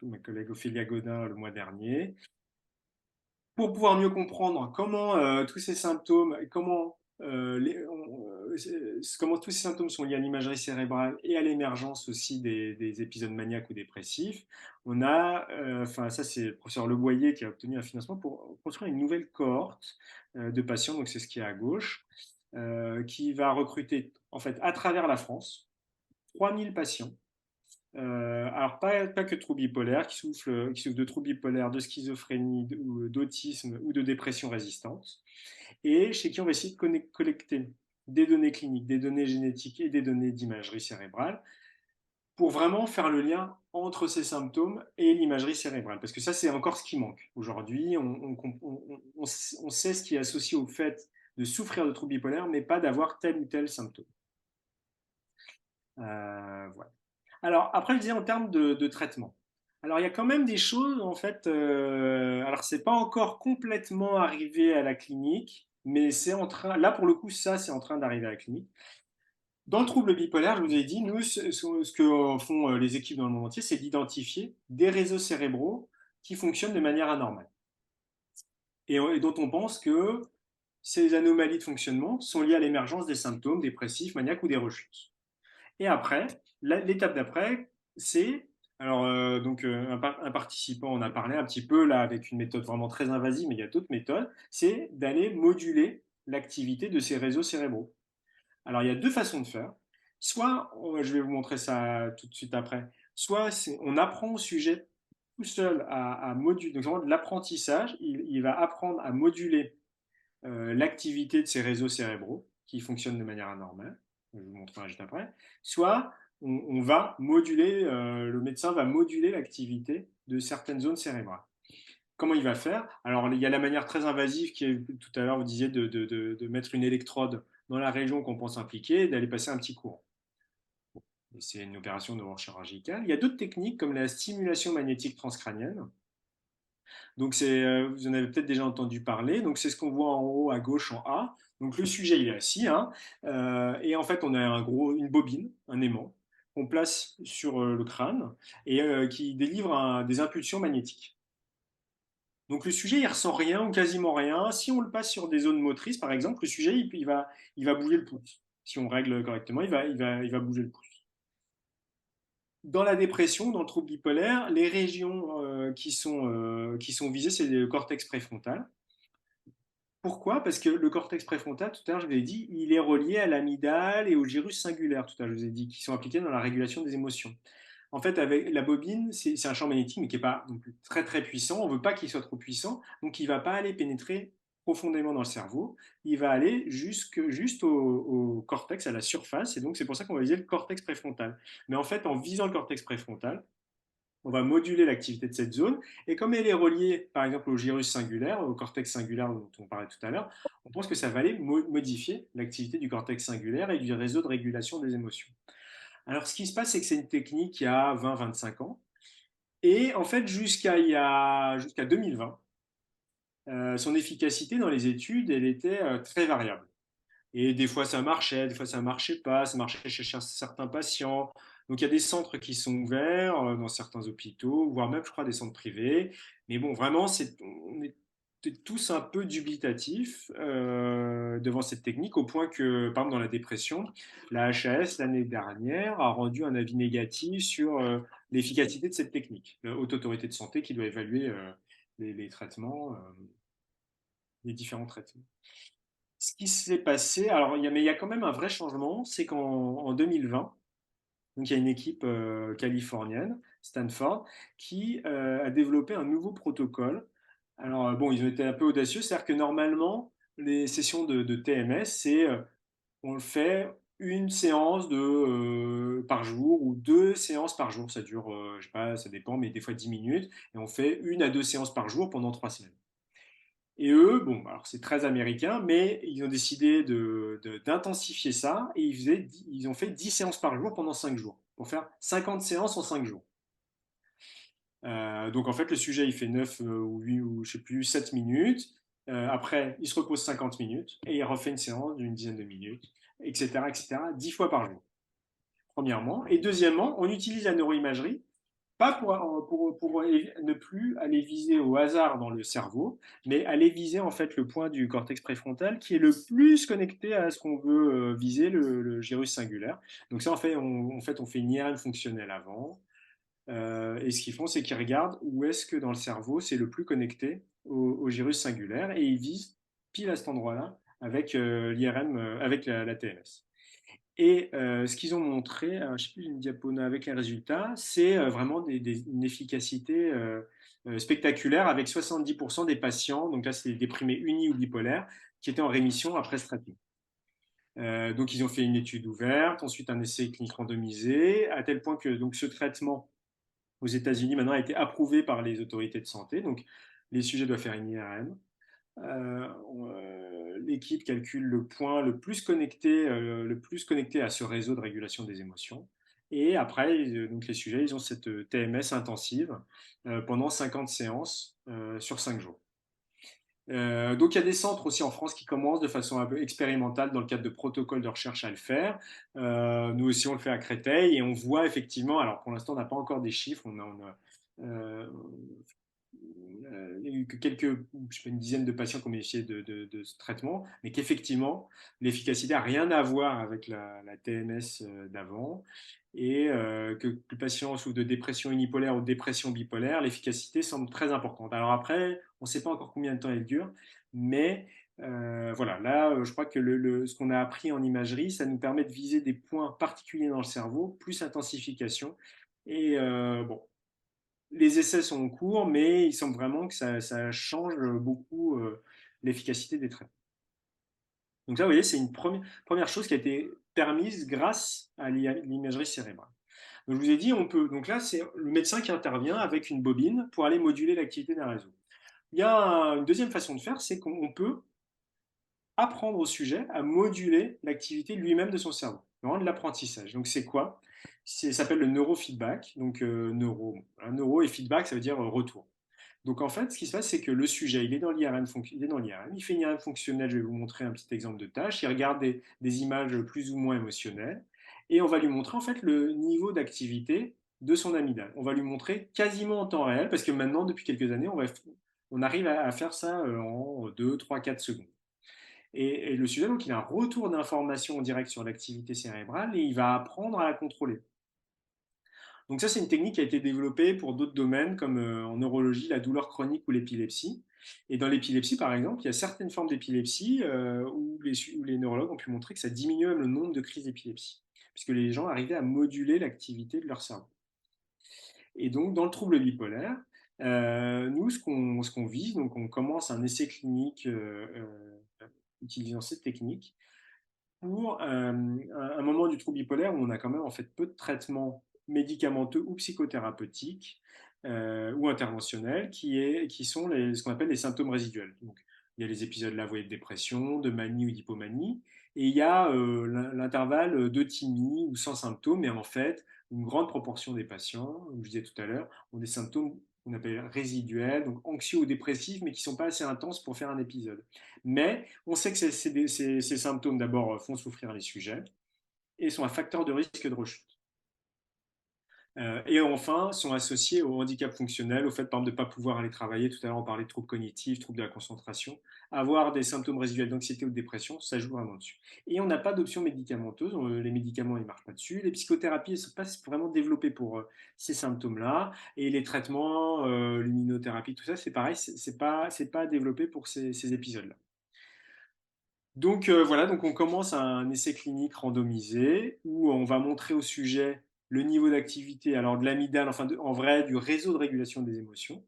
ma collègue Ophélia Godin le mois dernier. Pour pouvoir mieux comprendre comment tous ces symptômes, comment tous ces symptômes sont liés à l'imagerie cérébrale et à l'émergence aussi des épisodes maniaques ou dépressifs, on a, enfin ça c'est le professeur Leboyer qui a obtenu un financement pour construire une nouvelle cohorte de patients, donc c'est ce qui est à gauche, qui va recruter en fait à travers la France 3000 patients alors, pas que de troubles bipolaires, qui souffrent de troubles bipolaires, de schizophrénie, d'autisme ou de dépression résistante, et chez qui on va essayer de collecter des données cliniques, des données génétiques et des données d'imagerie cérébrale pour vraiment faire le lien entre ces symptômes et l'imagerie cérébrale. Parce que ça, c'est encore ce qui manque. Aujourd'hui, on sait ce qui est associé au fait de souffrir de troubles bipolaires, mais pas d'avoir tel ou tel symptôme. Voilà. Alors, après, je disais en termes de traitement. Alors, il y a quand même des choses, en fait. Alors, c'est pas encore complètement arrivé à la clinique, mais c'est en train. Là, pour le coup, ça, c'est en train d'arriver à la clinique. Dans le trouble bipolaire, je vous ai dit, nous, ce que font les équipes dans le monde entier, c'est d'identifier des réseaux cérébraux qui fonctionnent de manière anormale et dont on pense que ces anomalies de fonctionnement sont liées à l'émergence des symptômes dépressifs, maniaques ou des rechutes. Et après, l'étape d'après, c'est alors un participant en a parlé un petit peu là avec une méthode vraiment très invasive, mais il y a d'autres méthodes, c'est d'aller moduler l'activité de ces réseaux cérébraux. Alors il y a deux façons de faire. Soit, je vais vous montrer ça tout de suite après, soit on apprend au sujet tout seul à moduler, donc vraiment de l'apprentissage, il va apprendre à moduler l'activité de ces réseaux cérébraux qui fonctionnent de manière anormale, je vous montrerai juste après, soit on va moduler, le médecin va moduler l'activité de certaines zones cérébrales. Comment il va faire? Alors, il y a la manière très invasive qui est, tout à l'heure, vous disiez, de mettre une électrode dans la région qu'on pense impliquée et d'aller passer un petit courant. C'est une opération neurochirurgicale. Il y a d'autres techniques comme la stimulation magnétique transcrânienne. Donc, vous en avez peut-être déjà entendu parler. Donc, c'est ce qu'on voit en haut à gauche en A. Donc, le sujet, il est assis. Hein, et en fait, on a une bobine, un aimant, qu'on place sur le crâne et qui délivre des impulsions magnétiques. Donc, le sujet, il ressent rien ou quasiment rien. Si on le passe sur des zones motrices, par exemple, le sujet, il va bouger le pouce. Si on règle correctement, il va bouger le pouce. Dans la dépression, dans le trouble bipolaire, les régions qui sont visées, c'est le cortex préfrontal. Pourquoi? Parce que le cortex préfrontal, tout à l'heure, je vous ai dit, il est relié à l'amygdale et au gyrus singulaire, tout à l'heure, je vous ai dit, qui sont impliqués dans la régulation des émotions. En fait, avec la bobine, c'est un champ magnétique, mais qui n'est pas non plus très très puissant. On ne veut pas qu'il soit trop puissant, donc il ne va pas aller pénétrer profondément dans le cerveau. Il va aller juste au cortex, à la surface, et donc c'est pour ça qu'on va viser le cortex préfrontal. Mais en fait, en visant le cortex préfrontal, on va moduler l'activité de cette zone, et comme elle est reliée, par exemple, au gyrus singulaire, au cortex singulaire dont on parlait tout à l'heure, on pense que ça va aller modifier l'activité du cortex singulaire et du réseau de régulation des émotions. Alors, ce qui se passe, c'est que c'est une technique qui a 20-25 ans, et en fait, jusqu'à 2020, son efficacité dans les études, elle était très variable. Et des fois ça marchait pas, ça marchait chez certains patients. Donc il y a des centres qui sont ouverts dans certains hôpitaux, voire même, je crois, des centres privés. Mais bon, vraiment, on est tous un peu dubitatifs devant cette technique, au point que, par exemple, dans la dépression, la HAS, l'année dernière, a rendu un avis négatif sur l'efficacité de cette technique. La Haute Autorité de Santé qui doit évaluer les traitements, les différents traitements. Ce qui s'est passé, alors mais il y a quand même un vrai changement, c'est qu'en 2020, donc il y a une équipe californienne, Stanford, qui a développé un nouveau protocole. Alors bon, ils ont été un peu audacieux, c'est-à-dire que normalement, les sessions de TMS, on le fait une séance par jour ou deux séances par jour. Ça dure, je sais pas, ça dépend, mais des fois 10 minutes. Et on fait 1 à 2 séances par jour pendant 3 semaines. Et eux, bon, alors c'est très américain, mais ils ont décidé d'intensifier ça et ils ont fait 10 séances par jour pendant 5 jours, pour faire 50 séances en 5 jours. Donc en fait, le sujet, il fait 9 ou 8 ou je sais plus, 7 minutes. Après, il se repose 50 minutes et il refait une séance d'une dizaine de minutes, etc., 10 fois par jour, premièrement. Et deuxièmement, on utilise la neuroimagerie pas pour ne plus aller viser au hasard dans le cerveau, mais aller viser en fait le point du cortex préfrontal qui est le plus connecté à ce qu'on veut viser, le gyrus singulaire. Donc ça, en fait, on fait une IRM fonctionnelle avant. Et ce qu'ils font, c'est qu'ils regardent où est-ce que dans le cerveau c'est le plus connecté au gyrus singulaire et ils visent pile à cet endroit-là avec l'IRM, avec la TMS. Et ce qu'ils ont montré, je ne sais plus, une diapo avec les résultats, c'est vraiment une efficacité spectaculaire avec 70% des patients, donc là c'est des déprimés unis ou bipolaires, qui étaient en rémission après ce traitement. Donc ils ont fait une étude ouverte, ensuite un essai clinique randomisé, à tel point que donc, ce traitement aux États-Unis maintenant a été approuvé par les autorités de santé. Donc les sujets doivent faire une IRM. L'équipe calcule le point le plus connecté à ce réseau de régulation des émotions. Et après, donc les sujets, ils ont cette TMS intensive pendant 50 séances sur 5 jours. Donc il y a des centres aussi en France qui commencent de façon un peu expérimentale dans le cadre de protocoles de recherche à le faire. Nous aussi on le fait à Créteil et on voit effectivement, alors pour l'instant on n'a pas encore des chiffres, il n'y a eu que je sais pas, une dizaine de patients qui ont bénéficié de ce traitement, mais qu'effectivement, l'efficacité n'a rien à voir avec la TMS d'avant, et que le patient souffre de dépression unipolaire ou de dépression bipolaire, l'efficacité semble très importante. Alors après, on ne sait pas encore combien de temps elle dure, mais voilà, là, je crois que ce qu'on a appris en imagerie, ça nous permet de viser des points particuliers dans le cerveau, plus intensification. Et bon, les essais sont en cours, mais il semble vraiment que ça change beaucoup l'efficacité des traitements. Donc ça, vous voyez, c'est une première chose qui a été permise grâce à l'imagerie cérébrale. Donc je vous ai dit, donc là, c'est le médecin qui intervient avec une bobine pour aller moduler l'activité d'un réseau. Il y a une deuxième façon de faire, c'est qu'on peut apprendre au sujet à moduler l'activité lui-même de son cerveau, vraiment de l'apprentissage. Donc c'est quoi? Ça s'appelle le neurofeedback. Donc neuro et feedback, ça veut dire retour. Donc en fait, ce qui se passe, c'est que le sujet, il est dans l'IRM, il fait une IRM fonctionnelle, je vais vous montrer un petit exemple de tâche, il regarde des images plus ou moins émotionnelles, et on va lui montrer en fait le niveau d'activité de son amygdale. On va lui montrer quasiment en temps réel, parce que maintenant, depuis quelques années, on arrive à faire ça en 2, 3, 4 secondes. Et le sujet, donc, il a un retour d'information en direct sur l'activité cérébrale, et il va apprendre à la contrôler. Donc ça, c'est une technique qui a été développée pour d'autres domaines, comme en neurologie, la douleur chronique ou l'épilepsie. Et dans l'épilepsie, par exemple, il y a certaines formes d'épilepsie où les neurologues ont pu montrer que ça diminue même le nombre de crises d'épilepsie, puisque les gens arrivaient à moduler l'activité de leur cerveau. Et donc, dans le trouble bipolaire, nous, ce qu'on vise, donc on commence un essai clinique utilisant cette technique pour un moment du trouble bipolaire où on a quand même en fait peu de traitements médicamenteux ou psychothérapeutiques ou interventionnels qui sont ce qu'on appelle les symptômes résiduels. Donc, il y a les épisodes là, vous voyez, de dépression, de manie ou d'hypomanie, et il y a l'intervalle d'euthymie ou sans symptômes, mais en fait, une grande proportion des patients, comme je disais tout à l'heure, ont des symptômes qu'on appelle résiduels, donc anxieux ou dépressifs, mais qui ne sont pas assez intenses pour faire un épisode. Mais on sait que ces symptômes, d'abord, font souffrir les sujets et sont un facteur de risque de rechute. Et enfin, sont associés au handicap fonctionnel, au fait, par exemple, de ne pas pouvoir aller travailler. Tout à l'heure, on parlait de troubles cognitifs, troubles de la concentration. Avoir des symptômes résiduels d'anxiété ou de dépression, ça joue vraiment dessus. Et on n'a pas d'option médicamenteuse. Les médicaments, ils ne marchent pas dessus. Les psychothérapies ne sont pas vraiment développées pour ces symptômes-là. Et les traitements, l'immunothérapie, tout ça, c'est pareil, c'est pas développé pour ces épisodes-là. Donc voilà, donc on commence un essai clinique randomisé où on va montrer au sujet le niveau d'activité, alors de l'amygdale, enfin en vrai du réseau de régulation des émotions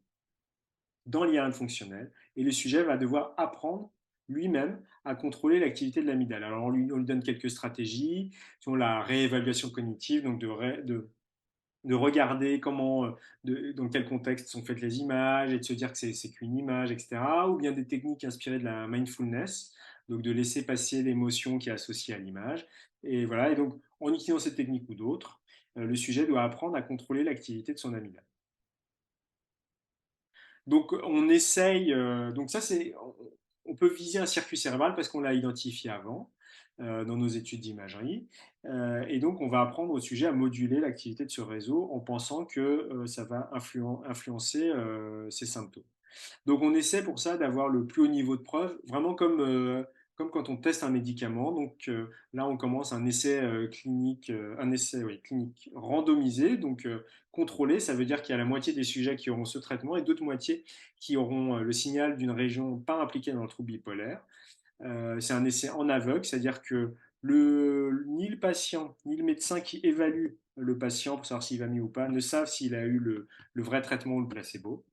dans l'IRM fonctionnel, et le sujet va devoir apprendre lui-même à contrôler l'activité de l'amygdale. Alors on lui donne quelques stratégies, sur la réévaluation cognitive, donc de regarder comment, dans quel contexte sont faites les images et de se dire que c'est qu'une image, etc. Ou bien des techniques inspirées de la mindfulness, donc de laisser passer l'émotion qui est associée à l'image. Et voilà, et donc en utilisant cette technique ou d'autres, le sujet doit apprendre à contrôler l'activité de son amygdale. Donc on essaye, donc ça c'est, on peut viser un circuit cérébral parce qu'on l'a identifié avant dans nos études d'imagerie. Et donc on va apprendre au sujet à moduler l'activité de ce réseau en pensant que ça va influencer ses symptômes. Donc on essaie pour ça d'avoir le plus haut niveau de preuve, vraiment comme quand on teste un médicament. Donc là, on commence un essai clinique, clinique randomisé, donc contrôlé. Ça veut dire qu'il y a la moitié des sujets qui auront ce traitement et d'autres moitiés qui auront le signal d'une région pas impliquée dans le trouble bipolaire. C'est un essai en aveugle, c'est-à-dire que ni le patient ni le médecin qui évalue le patient pour savoir s'il va mieux ou pas ne savent s'il a eu le vrai traitement ou le placebo.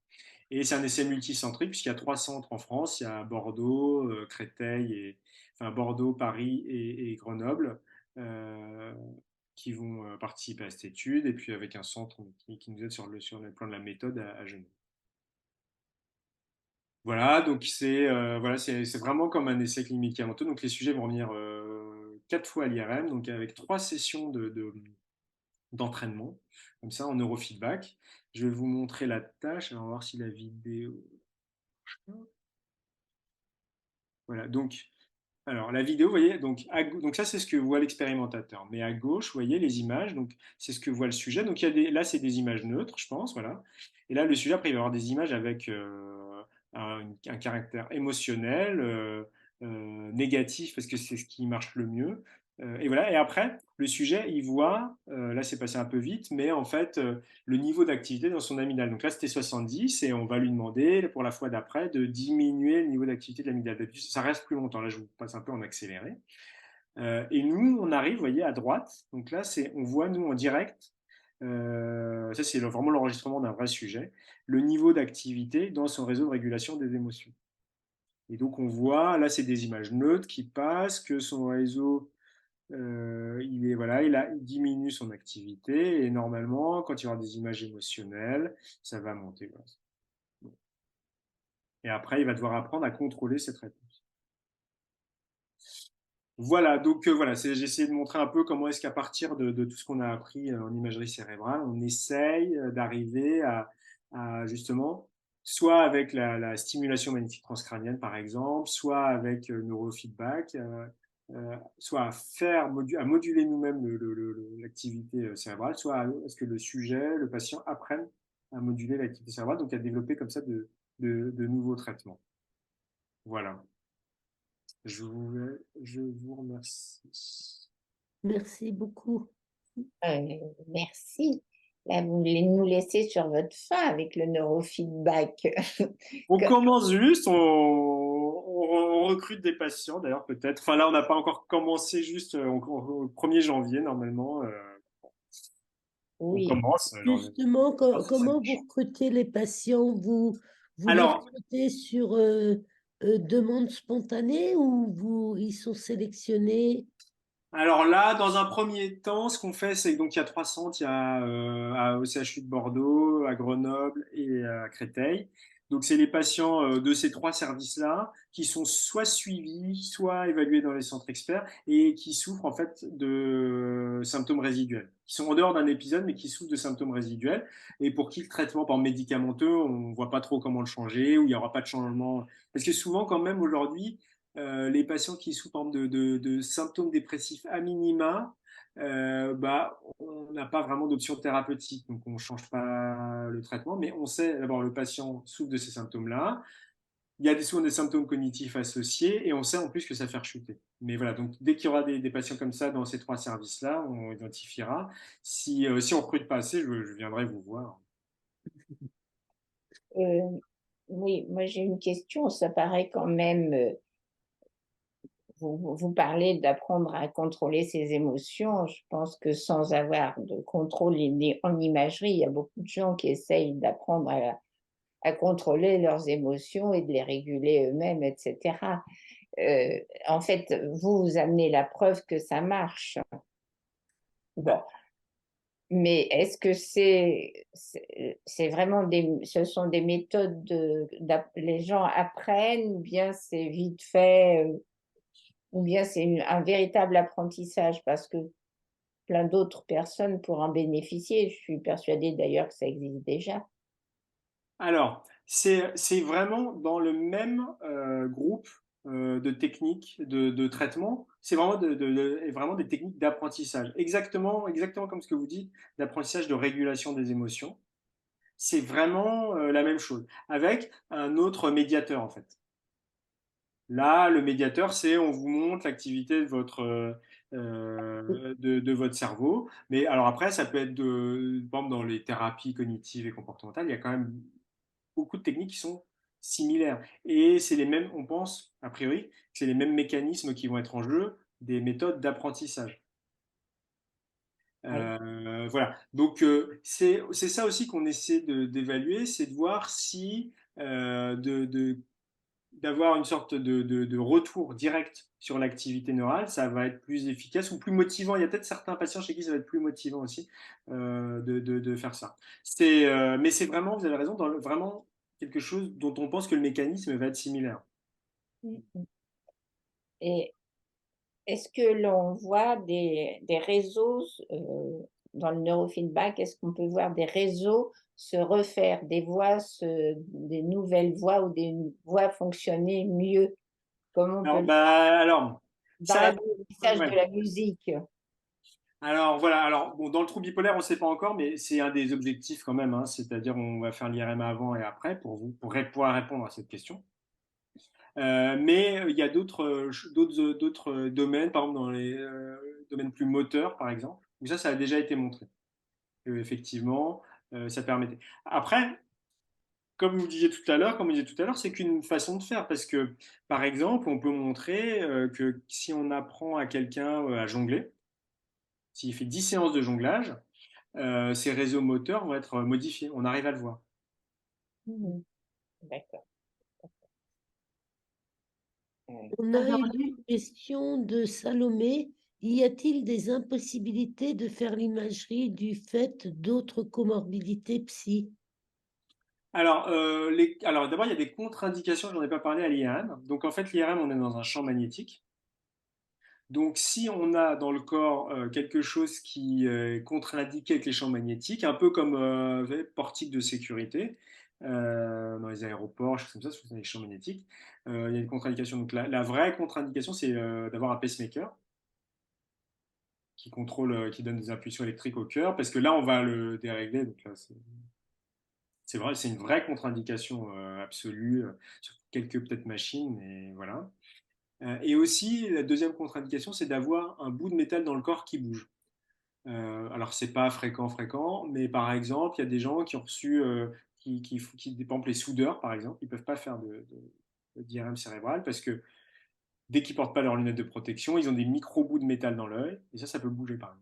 Et c'est un essai multicentrique puisqu'il y a 3 centres en France. Il y a Bordeaux, Créteil, enfin Bordeaux, Paris et Grenoble euh, qui vont participer à cette étude. Et puis avec un centre qui nous aide sur le plan de la méthode à Genève. Voilà, donc c'est vraiment comme un essai clinique médicamenteux. Donc les sujets vont venir 4 fois à l'IRM, donc avec 3 sessions d'entraînement, comme ça en neurofeedback. Je vais vous montrer la tâche. Alors, on va voir si la vidéo. Voilà, donc, alors la vidéo, vous voyez, donc ça c'est ce que voit l'expérimentateur. Mais à gauche, vous voyez les images, donc c'est ce que voit le sujet. Donc là, c'est des images neutres, je pense, voilà. Et là, le sujet, après, il va avoir des images avec un caractère émotionnel, négatif, parce que c'est ce qui marche le mieux. Et voilà, et après, le sujet, il voit, là c'est passé un peu vite, mais en fait, le niveau d'activité dans son amygdale. Donc là, c'était 70 et on va lui demander, pour la fois d'après, de diminuer le niveau d'activité de l'amygdale. D'habitude, ça reste plus longtemps. Là, je vous passe un peu en accéléré. Et nous, on arrive, vous voyez, à droite. Donc là, on voit, nous, en direct, ça c'est vraiment l'enregistrement d'un vrai sujet, le niveau d'activité dans son réseau de régulation des émotions. Et donc, on voit, là, c'est des images neutres qui passent, que son réseau il diminue son activité et normalement, quand il y aura des images émotionnelles, ça va monter. Voilà. Et après, il va devoir apprendre à contrôler cette réponse. Voilà, donc voilà, j'ai essayé de montrer un peu comment est-ce qu'à partir de tout ce qu'on a appris en imagerie cérébrale, on essaye d'arriver à justement, soit avec la stimulation magnétique transcrânienne par exemple, soit avec neurofeedback, soit à moduler nous-mêmes l'activité cérébrale, soit à ce que le sujet, le patient apprenne à moduler l'activité cérébrale, donc à développer comme ça de nouveaux traitements. Voilà. Je vous remercie. Merci beaucoup. Merci. Là, vous voulez nous laisser sur votre faim avec le neurofeedback. On commence juste, on recrute des patients d'ailleurs peut-être. Enfin là, on n'a pas encore commencé juste au 1er janvier normalement. On Oui. commence. Justement, comment vous recrutez les patients? Vous les Alors, recrutez sur demande spontanée ou ils sont sélectionnés? Alors là, dans un premier temps, ce qu'on fait, c'est que donc il y a 3 centres, il y a au CHU de Bordeaux, à Grenoble et à Créteil. Donc c'est les patients de ces 3 services-là qui sont soit suivis, soit évalués dans les centres experts et qui souffrent en fait de symptômes résiduels, qui sont en dehors d'un épisode mais qui souffrent de symptômes résiduels et pour qui le traitement par médicamenteux, on voit pas trop comment le changer ou il y aura pas de changement. Parce que souvent quand même aujourd'hui les patients qui souffrent de symptômes dépressifs à minima, on n'a pas vraiment d'option thérapeutique, donc on ne change pas le traitement, mais on sait d'abord le patient souffre de ces symptômes-là. Il y a souvent des symptômes cognitifs associés et on sait en plus que ça fait chuter. Mais voilà, donc dès qu'il y aura des patients comme ça dans ces 3 services-là, on identifiera. Si on ne recrute pas assez, je viendrai vous voir. Oui, moi j'ai une question, ça paraît quand même, vous parlez d'apprendre à contrôler ses émotions. Je pense que sans avoir de contrôle en imagerie, il y a beaucoup de gens qui essayent d'apprendre à contrôler leurs émotions et de les réguler eux-mêmes, etc. En fait, vous amenez la preuve que ça marche. Bon, mais est-ce que c'est vraiment ce sont des méthodes les gens apprennent ou bien c'est vite fait ou bien c'est un véritable apprentissage parce que plein d'autres personnes pourraient en bénéficier. Je suis persuadée d'ailleurs que ça existe déjà. Alors, c'est vraiment dans le même groupe de techniques de traitement. C'est vraiment, vraiment des techniques d'apprentissage. Exactement comme ce que vous dites, d'apprentissage de régulation des émotions. C'est vraiment la même chose, avec un autre médiateur en fait. Là, le médiateur, c'est on vous montre l'activité de votre cerveau. Mais alors après, ça peut être par exemple, dans les thérapies cognitives et comportementales, il y a quand même beaucoup de techniques qui sont similaires. Et c'est les mêmes, on pense, a priori, que c'est les mêmes mécanismes qui vont être en jeu des méthodes d'apprentissage. Oui. Voilà. Donc, c'est ça aussi qu'on essaie d'évaluer, c'est de voir si d'avoir une sorte de retour direct sur l'activité neurale, ça va être plus efficace ou plus motivant. Il y a peut-être certains patients chez qui ça va être plus motivant aussi de faire ça. Mais c'est vraiment, vous avez raison, vraiment quelque chose dont on pense que le mécanisme va être similaire. Et est-ce que l'on voit des réseaux dans le neurofeedback? Est-ce qu'on peut voir des réseaux se refaire, des nouvelles voix ou des voix fonctionner mieux, comme on peut Alors, dans ça, l'apprentissage de ouais. la musique? Alors voilà, alors bon, dans le trou bipolaire, on ne sait pas encore, mais c'est un des objectifs quand même, hein, c'est-à-dire on va faire l'IRM avant et après pour pouvoir répondre à cette question. Mais il y a d'autres domaines, par exemple dans les domaines plus moteurs, par exemple, où ça a déjà été montré. Effectivement, ça permettait. Après, comme vous disiez tout à l'heure, c'est qu'une façon de faire, parce que, par exemple, on peut montrer que si on apprend à quelqu'un à jongler, s'il fait 10 séances de jonglage, ses réseaux moteurs vont être modifiés. On arrive à le voir. D'accord. On a Alors, une question de Salomé. Y a-t-il des impossibilités de faire l'imagerie du fait d'autres comorbidités psy? Alors d'abord, il y a des contre-indications, je n'en ai pas parlé à l'IRM. Donc en fait, l'IRM, on est dans un champ magnétique. Donc si on a dans le corps quelque chose qui est contre-indiqué avec les champs magnétiques, un peu comme vous savez, portique de sécurité, dans les aéroports, choses comme ça, sur les champs magnétiques, il y a une contre-indication. Donc la vraie contre-indication, c'est d'avoir un pacemaker qui contrôle, qui donne des impulsions électriques au cœur, parce que là, on va le dérégler. Donc là, c'est vrai, c'est une vraie contre-indication absolue sur quelques peut-être machines, mais voilà. Et aussi, la deuxième contre-indication, c'est d'avoir un bout de métal dans le corps qui bouge. Alors, c'est pas fréquent, mais par exemple, il y a des gens qui ont reçu, par exemple, les soudeurs, par exemple, ils peuvent pas faire d'IRM cérébral parce que dès qu'ils portent pas leurs lunettes de protection, ils ont des micro-bouts de métal dans l'œil, et ça peut bouger, par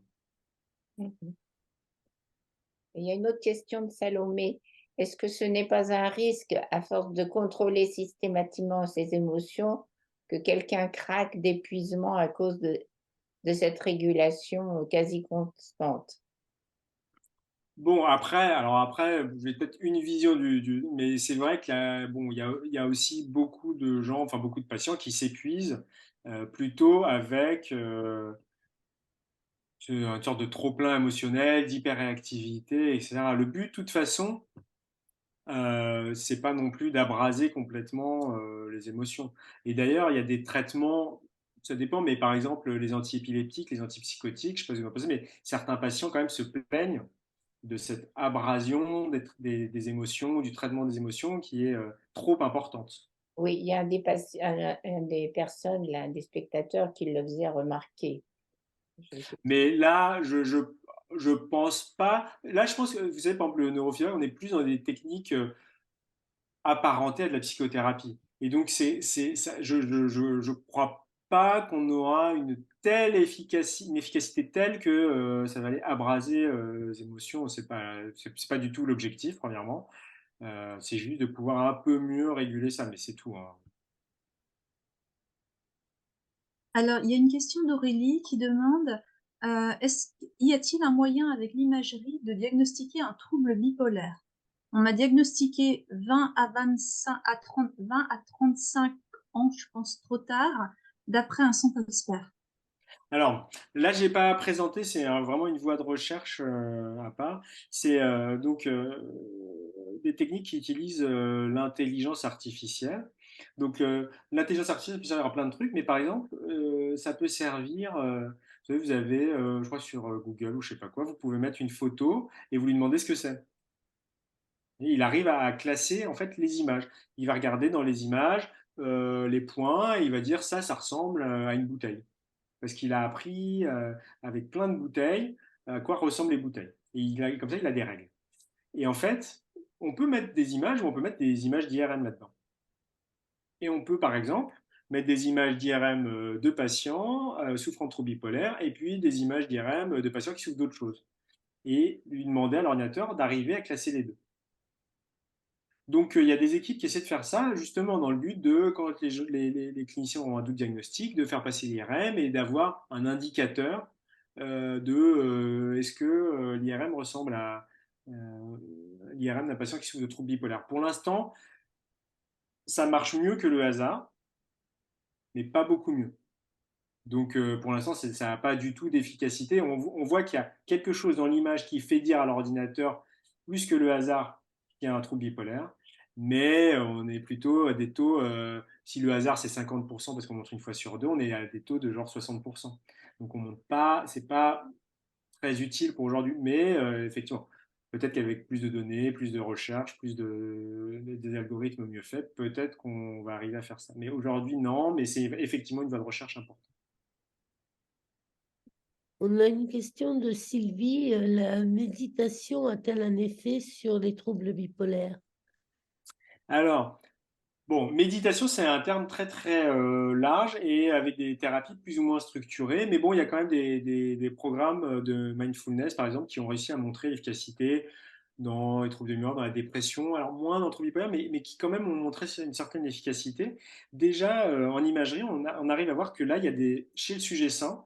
exemple. Il y a une autre question de Salomé. Est-ce que ce n'est pas un risque, à force de contrôler systématiquement ses émotions, que quelqu'un craque d'épuisement à cause de cette régulation quasi constante? Bon, après, vous avez peut-être une vision mais c'est vrai bon, il y a aussi beaucoup de gens, enfin beaucoup de patients qui s'épuisent plutôt avec une sorte de trop-plein émotionnel, d'hyperréactivité, etc. Le but, de toute façon, c'est pas non plus d'abraser complètement les émotions. Et d'ailleurs, il y a des traitements ça dépend, mais par exemple, les antiépileptiques, les antipsychotiques, je ne sais pas si vous en pensez, mais certains patients quand même se plaignent de cette abrasion des émotions, du traitement des émotions qui est trop importante. Oui, il y a des personnes, là, des spectateurs qui le faisaient remarquer. Mais là, je pense pas. Là, je pense que, vous savez, par exemple, le neurofeedback, on est plus dans des techniques apparentées à de la psychothérapie. Et donc, je crois pas qu'on aura une efficacité telle que ça va aller abraser les émotions. C'est pas du tout l'objectif, premièrement. C'est juste de pouvoir un peu mieux réguler ça, mais c'est tout, hein. Alors, il y a une question d'Aurélie qui demande, y a-t-il un moyen avec l'imagerie de diagnostiquer un trouble bipolaire? On m'a diagnostiqué 20 à 25 à 30, 20 à 35 ans, je pense trop tard, d'après un centre expert. Alors, là, j'ai pas présenté, c'est vraiment une voie de recherche à part. C'est donc des techniques qui utilisent l'intelligence artificielle. Donc, l'intelligence artificielle peut servir à plein de trucs, mais par exemple, ça peut servir. Vous savez, vous avez, je crois, sur Google ou je sais pas quoi, vous pouvez mettre une photo et vous lui demandez ce que c'est. Et il arrive à classer en fait les images. Il va regarder dans les images les points et il va dire ça ressemble à une bouteille parce qu'il a appris avec plein de bouteilles à quoi ressemblent les bouteilles. Et comme ça, il a des règles. Et en fait, on peut mettre des images ou on peut mettre des images d'IRM là-dedans. Et on peut, par exemple, mettre des images d'IRM de patients souffrant de troubles bipolaires et puis des images d'IRM de patients qui souffrent d'autres choses. Et lui demander à l'ordinateur d'arriver à classer les deux. Donc, il y a des équipes qui essaient de faire ça, justement, dans le but de, quand les cliniciens ont un doute diagnostique, de faire passer l'IRM et d'avoir un indicateur de est-ce que l'IRM ressemble à l'IRM d'un patient qui souffre de troubles bipolaires. Pour l'instant, ça marche mieux que le hasard, mais pas beaucoup mieux. Donc, pour l'instant, ça n'a pas du tout d'efficacité. On voit qu'il y a quelque chose dans l'image qui fait dire à l'ordinateur, plus que le hasard, qu'il y a un trouble bipolaire. Mais on est plutôt à des taux, si le hasard c'est 50%, parce qu'on montre une fois sur deux, on est à des taux de genre 60%. Donc on monte pas, c'est pas très utile pour aujourd'hui. Mais effectivement, peut-être qu'avec plus de données, plus de recherches, des algorithmes mieux faits, peut-être qu'on va arriver à faire ça. Mais aujourd'hui, non, mais c'est effectivement une voie de recherche importante. On a une question de Sylvie. La méditation a-t-elle un effet sur les troubles bipolaires? Alors, bon, méditation, c'est un terme très très large et avec des thérapies plus ou moins structurées. Mais bon, il y a quand même des programmes de mindfulness, par exemple, qui ont réussi à montrer l'efficacité dans les troubles de mémoire, dans la dépression. Alors, moins dans le trouble bipolaire, mais qui quand même ont montré une certaine efficacité. Déjà, en imagerie, on arrive à voir que là, il y a chez le sujet sain,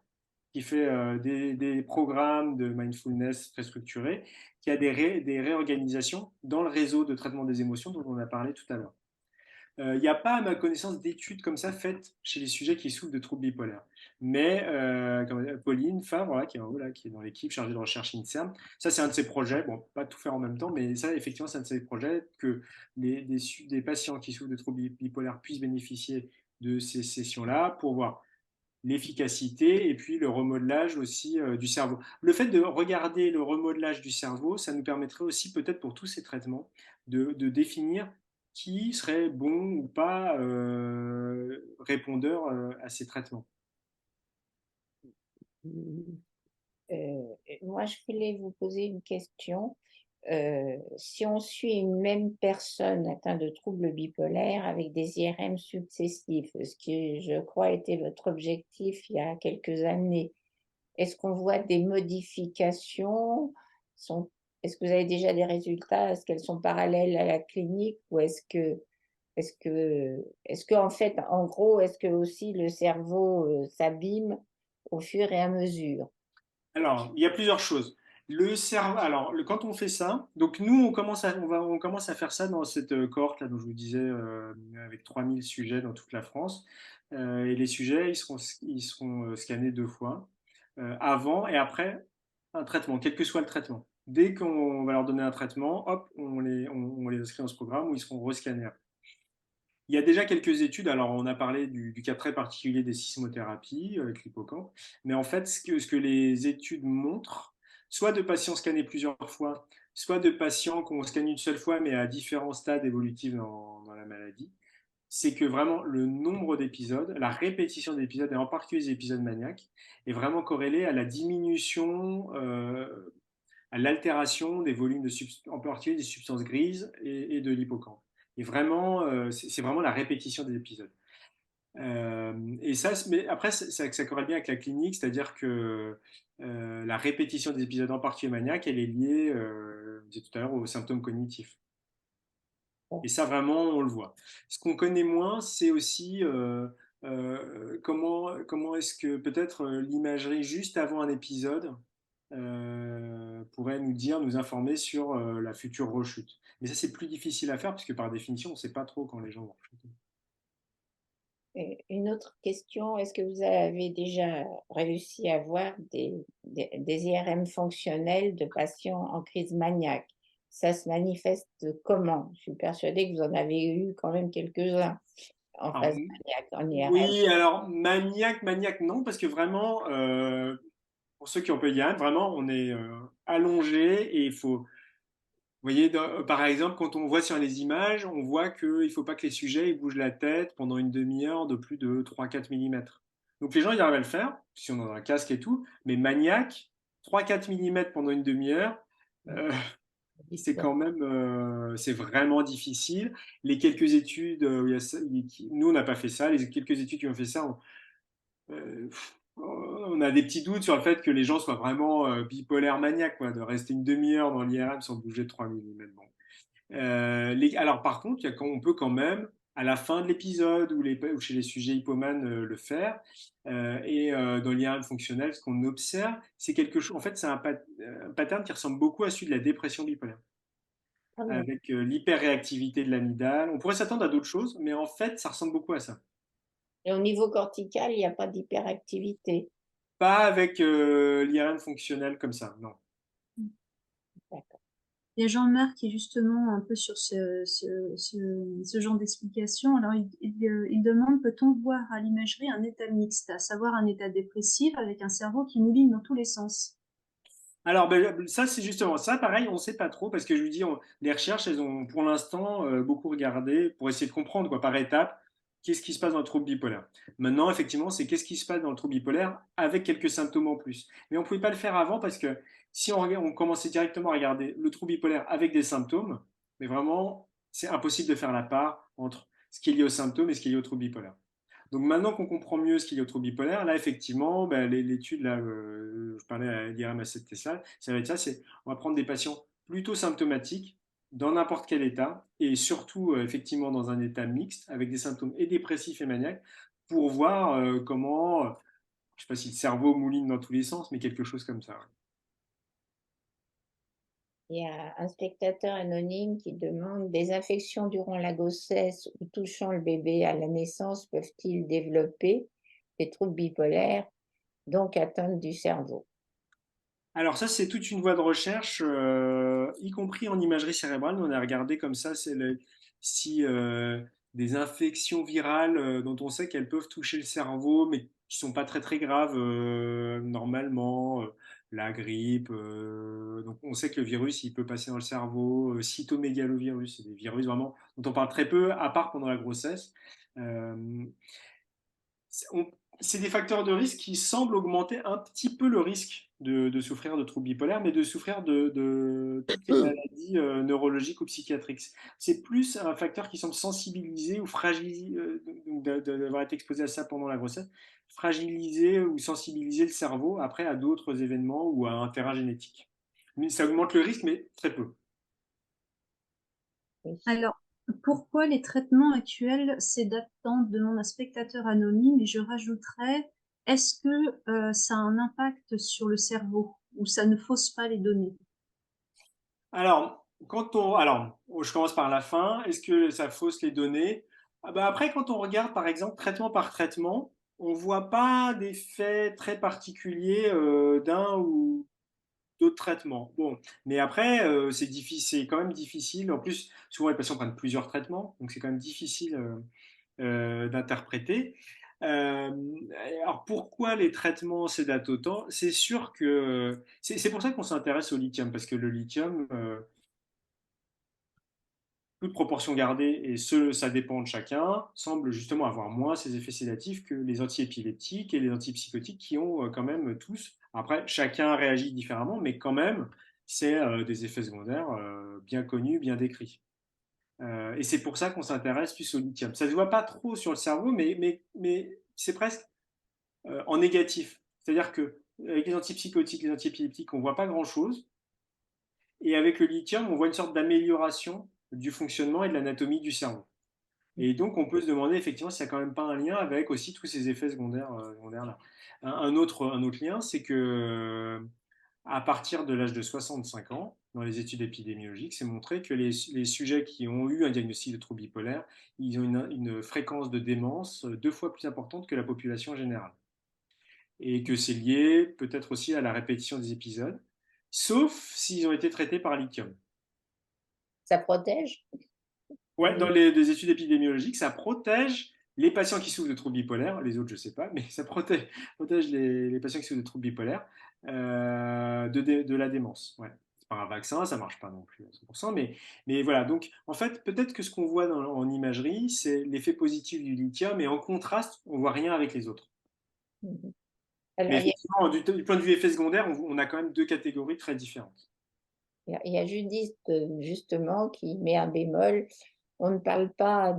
qui fait des programmes de mindfulness très structurés, qui a des réorganisations dans le réseau de traitement des émotions dont on a parlé tout à l'heure. Il n'y a pas, à ma connaissance, d'études comme ça faites chez les sujets qui souffrent de troubles bipolaires. Mais Pauline Favre, voilà, qui est dans l'équipe chargée de recherche INSERM, ça c'est un de ses projets, bon, pas tout faire en même temps, mais ça effectivement c'est un de ses projets, que des patients qui souffrent de troubles bipolaires puissent bénéficier de ces sessions-là pour voir l'efficacité et puis le remodelage aussi du cerveau. Le fait de regarder le remodelage du cerveau, ça nous permettrait aussi peut-être pour tous ces traitements de définir qui serait bon ou pas répondeur à ces traitements. Moi, je voulais vous poser une question. Si on suit une même personne atteinte de troubles bipolaires avec des IRM successifs, ce qui, je crois, était votre objectif il y a quelques années, est-ce qu'on voit des modifications? Est-ce que vous avez déjà des résultats? Est-ce qu'elles sont parallèles à la clinique ou est-ce que en fait, en gros, est-ce que aussi le cerveau s'abîme au fur et à mesure? Alors, il y a plusieurs choses. Le cerveau, alors, quand on fait ça, donc nous, on commence à faire ça dans cette cohorte là dont je vous disais, avec 3000 sujets dans toute la France. Et les sujets, ils seront scannés 2 fois, avant et après un traitement, quel que soit le traitement. Dès qu'on va leur donner un traitement, hop, on les inscrit dans ce programme où ils seront rescannés après. Il y a déjà quelques études, alors on a parlé du cas très particulier des sismothérapies avec l'hippocampe, mais en fait, ce que les études montrent, soit de patients scannés plusieurs fois, soit de patients qu'on scanne une seule fois, mais à différents stades évolutifs dans la maladie, c'est que vraiment le nombre d'épisodes, la répétition d'épisodes, et en particulier les épisodes maniaques, est vraiment corrélé à la diminution, à l'altération des volumes en particulier des substances grises et de l'hippocampe. Et vraiment, c'est vraiment la répétition des épisodes. Et ça, mais après, ça corrèle bien avec la clinique, c'est-à-dire que la répétition des épisodes en particulier maniaques, elle est liée, je disais tout à l'heure, aux symptômes cognitifs. Et ça, vraiment, on le voit. Ce qu'on connaît moins, c'est aussi comment est-ce que peut-être l'imagerie juste avant un épisode pourrait nous informer sur la future rechute. Mais ça, c'est plus difficile à faire, puisque par définition, on ne sait pas trop quand les gens vont rechuter. Et une autre question, est-ce que vous avez déjà réussi à voir des IRM fonctionnels de patients en crise maniaque? Ça se manifeste comment? Je suis persuadée que vous en avez eu quand même quelques-uns en Alors, phase maniaque, en IRM. oui, alors maniaque, non, parce que vraiment, pour ceux qui ont peu IRM, vraiment, on est allongé et il faut. Vous voyez, par exemple, quand on voit sur les images, on voit qu'il ne faut pas que les sujets ils bougent la tête pendant une demi-heure de plus de 3-4 millimètres. Donc les gens, ils arrivent à le faire, si on a un casque et tout, mais maniaque, 3-4 millimètres pendant une demi-heure, euh, c'est quand même, c'est vraiment difficile. Les quelques études, nous, on n'a pas fait ça, les quelques études qui ont fait ça, on a des petits doutes sur le fait que les gens soient vraiment bipolaires maniaques, quoi, de rester une demi-heure dans l'IRM sans bouger de 3 mm. Bon. Alors par contre, on peut quand même, à la fin de l'épisode ou chez les sujets hypomanes, le faire. Dans l'IRM fonctionnel, ce qu'on observe, c'est quelque chose, en fait, c'est un pattern qui ressemble beaucoup à celui de la dépression bipolaire, Ah bon. avec l'hyperréactivité de l'amygdale. On pourrait s'attendre à d'autres choses, mais en fait, ça ressemble beaucoup à ça. Et au niveau cortical, il n'y a pas d'hyperactivité. Pas avec l'IRM fonctionnel comme ça, non. D'accord. Et Jean-Marc est justement un peu sur ce genre d'explication. Alors, il demande, peut-on voir à l'imagerie un état mixte, à savoir un état dépressif avec un cerveau qui mouline dans tous les sens? Alors, ça, c'est justement ça, pareil, on ne sait pas trop, parce que je lui dis, les recherches, elles ont pour l'instant beaucoup regardé pour essayer de comprendre, quoi, par étapes, qu'est-ce qui se passe dans le trouble bipolaire. Maintenant, effectivement, c'est qu'est-ce qui se passe dans le trouble bipolaire avec quelques symptômes en plus. Mais on ne pouvait pas le faire avant, parce que si on commençait directement à regarder le trouble bipolaire avec des symptômes, mais vraiment, c'est impossible de faire la part entre ce qui est lié aux symptômes et ce qui est lié au trouble bipolaire. Donc maintenant qu'on comprend mieux ce qu'il y a au trouble bipolaire, là effectivement, l'étude, là, je parlais à l'IRM à cette Tesla, ça va être ça, c'est on va prendre des patients plutôt symptomatiques dans n'importe quel état et surtout effectivement dans un état mixte avec des symptômes et dépressifs et maniaques pour voir comment, je ne sais pas si le cerveau mouline dans tous les sens, mais quelque chose comme ça. Il y a un spectateur anonyme qui demande: des infections durant la grossesse ou touchant le bébé à la naissance peuvent-ils développer des troubles bipolaires, donc atteinte du cerveau? Alors ça, c'est toute une voie de recherche, y compris en imagerie cérébrale. Nous, on a regardé comme ça, si des infections virales dont on sait qu'elles peuvent toucher le cerveau, mais qui sont pas très très graves normalement, la grippe. Donc on sait que le virus, il peut passer dans le cerveau. Cytomégalovirus, c'est des virus vraiment dont on parle très peu, à part pendant la grossesse. Euh, on- c'est des facteurs de risque qui semblent augmenter un petit peu le risque de souffrir de troubles bipolaires, mais de souffrir de toutes les maladies neurologiques ou psychiatriques. C'est plus un facteur qui semble sensibiliser ou fragiliser, d'avoir été exposé à ça pendant la grossesse, fragiliser ou sensibiliser le cerveau après à d'autres événements ou à un terrain génétique. Mais ça augmente le risque, mais très peu. Oui. Alors, pourquoi les traitements actuels sédatent tant, demande un spectateur anonyme, et je rajouterais, est-ce que ça a un impact sur le cerveau ou ça ne fausse pas les données? Alors, je commence par la fin. Est-ce que ça fausse les données? Ah bah après, quand on regarde, par exemple, traitement par traitement, on ne voit pas d'effet très particulier d'un ou d'autres traitements. Bon, mais après, c'est quand même difficile. En plus, souvent les patients prennent plusieurs traitements, donc c'est quand même difficile d'interpréter. Euh, alors pourquoi les traitements sédatent autant? C'est sûr que c'est pour ça qu'on s'intéresse au lithium, parce que le lithium, toute proportion gardée, et ça dépend de chacun, semble justement avoir moins ces effets sédatifs que les antiépileptiques et les antipsychotiques qui ont quand même tous. Après, chacun réagit différemment, mais quand même, c'est des effets secondaires bien connus, bien décrits. Et c'est pour ça qu'on s'intéresse plus au lithium. Ça ne se voit pas trop sur le cerveau, mais c'est presque en négatif. C'est-à-dire que avec les antipsychotiques, les antiépileptiques, on ne voit pas grand-chose. Et avec le lithium, on voit une sorte d'amélioration du fonctionnement et de l'anatomie du cerveau. Et donc, on peut se demander effectivement s'il n'y a quand même pas un lien avec aussi tous ces effets secondaires là. Un autre lien, c'est que à partir de l'âge de 65 ans, dans les études épidémiologiques, c'est montré que les sujets qui ont eu un diagnostic de trouble bipolaire, ils ont une fréquence de démence 2 fois plus importante que la population générale. Et que c'est lié peut-être aussi à la répétition des épisodes, sauf s'ils ont été traités par lithium. Ça protège? Ouais, dans les études épidémiologiques, ça protège les patients qui souffrent de troubles bipolaires, les autres je ne sais pas, mais ça protège les patients qui souffrent de troubles bipolaires de la démence. Ouais. C'est pas un vaccin, ça marche pas non plus à 100%, mais voilà. Donc en fait, peut-être que ce qu'on voit en imagerie, c'est l'effet positif du lithium, et en contraste, on voit rien avec les autres. Mhm. Mais Alors, effectivement, du point de vue effet secondaire, on a quand même 2 catégories très différentes. il y a Judith, justement, qui met un bémol. On ne parle pas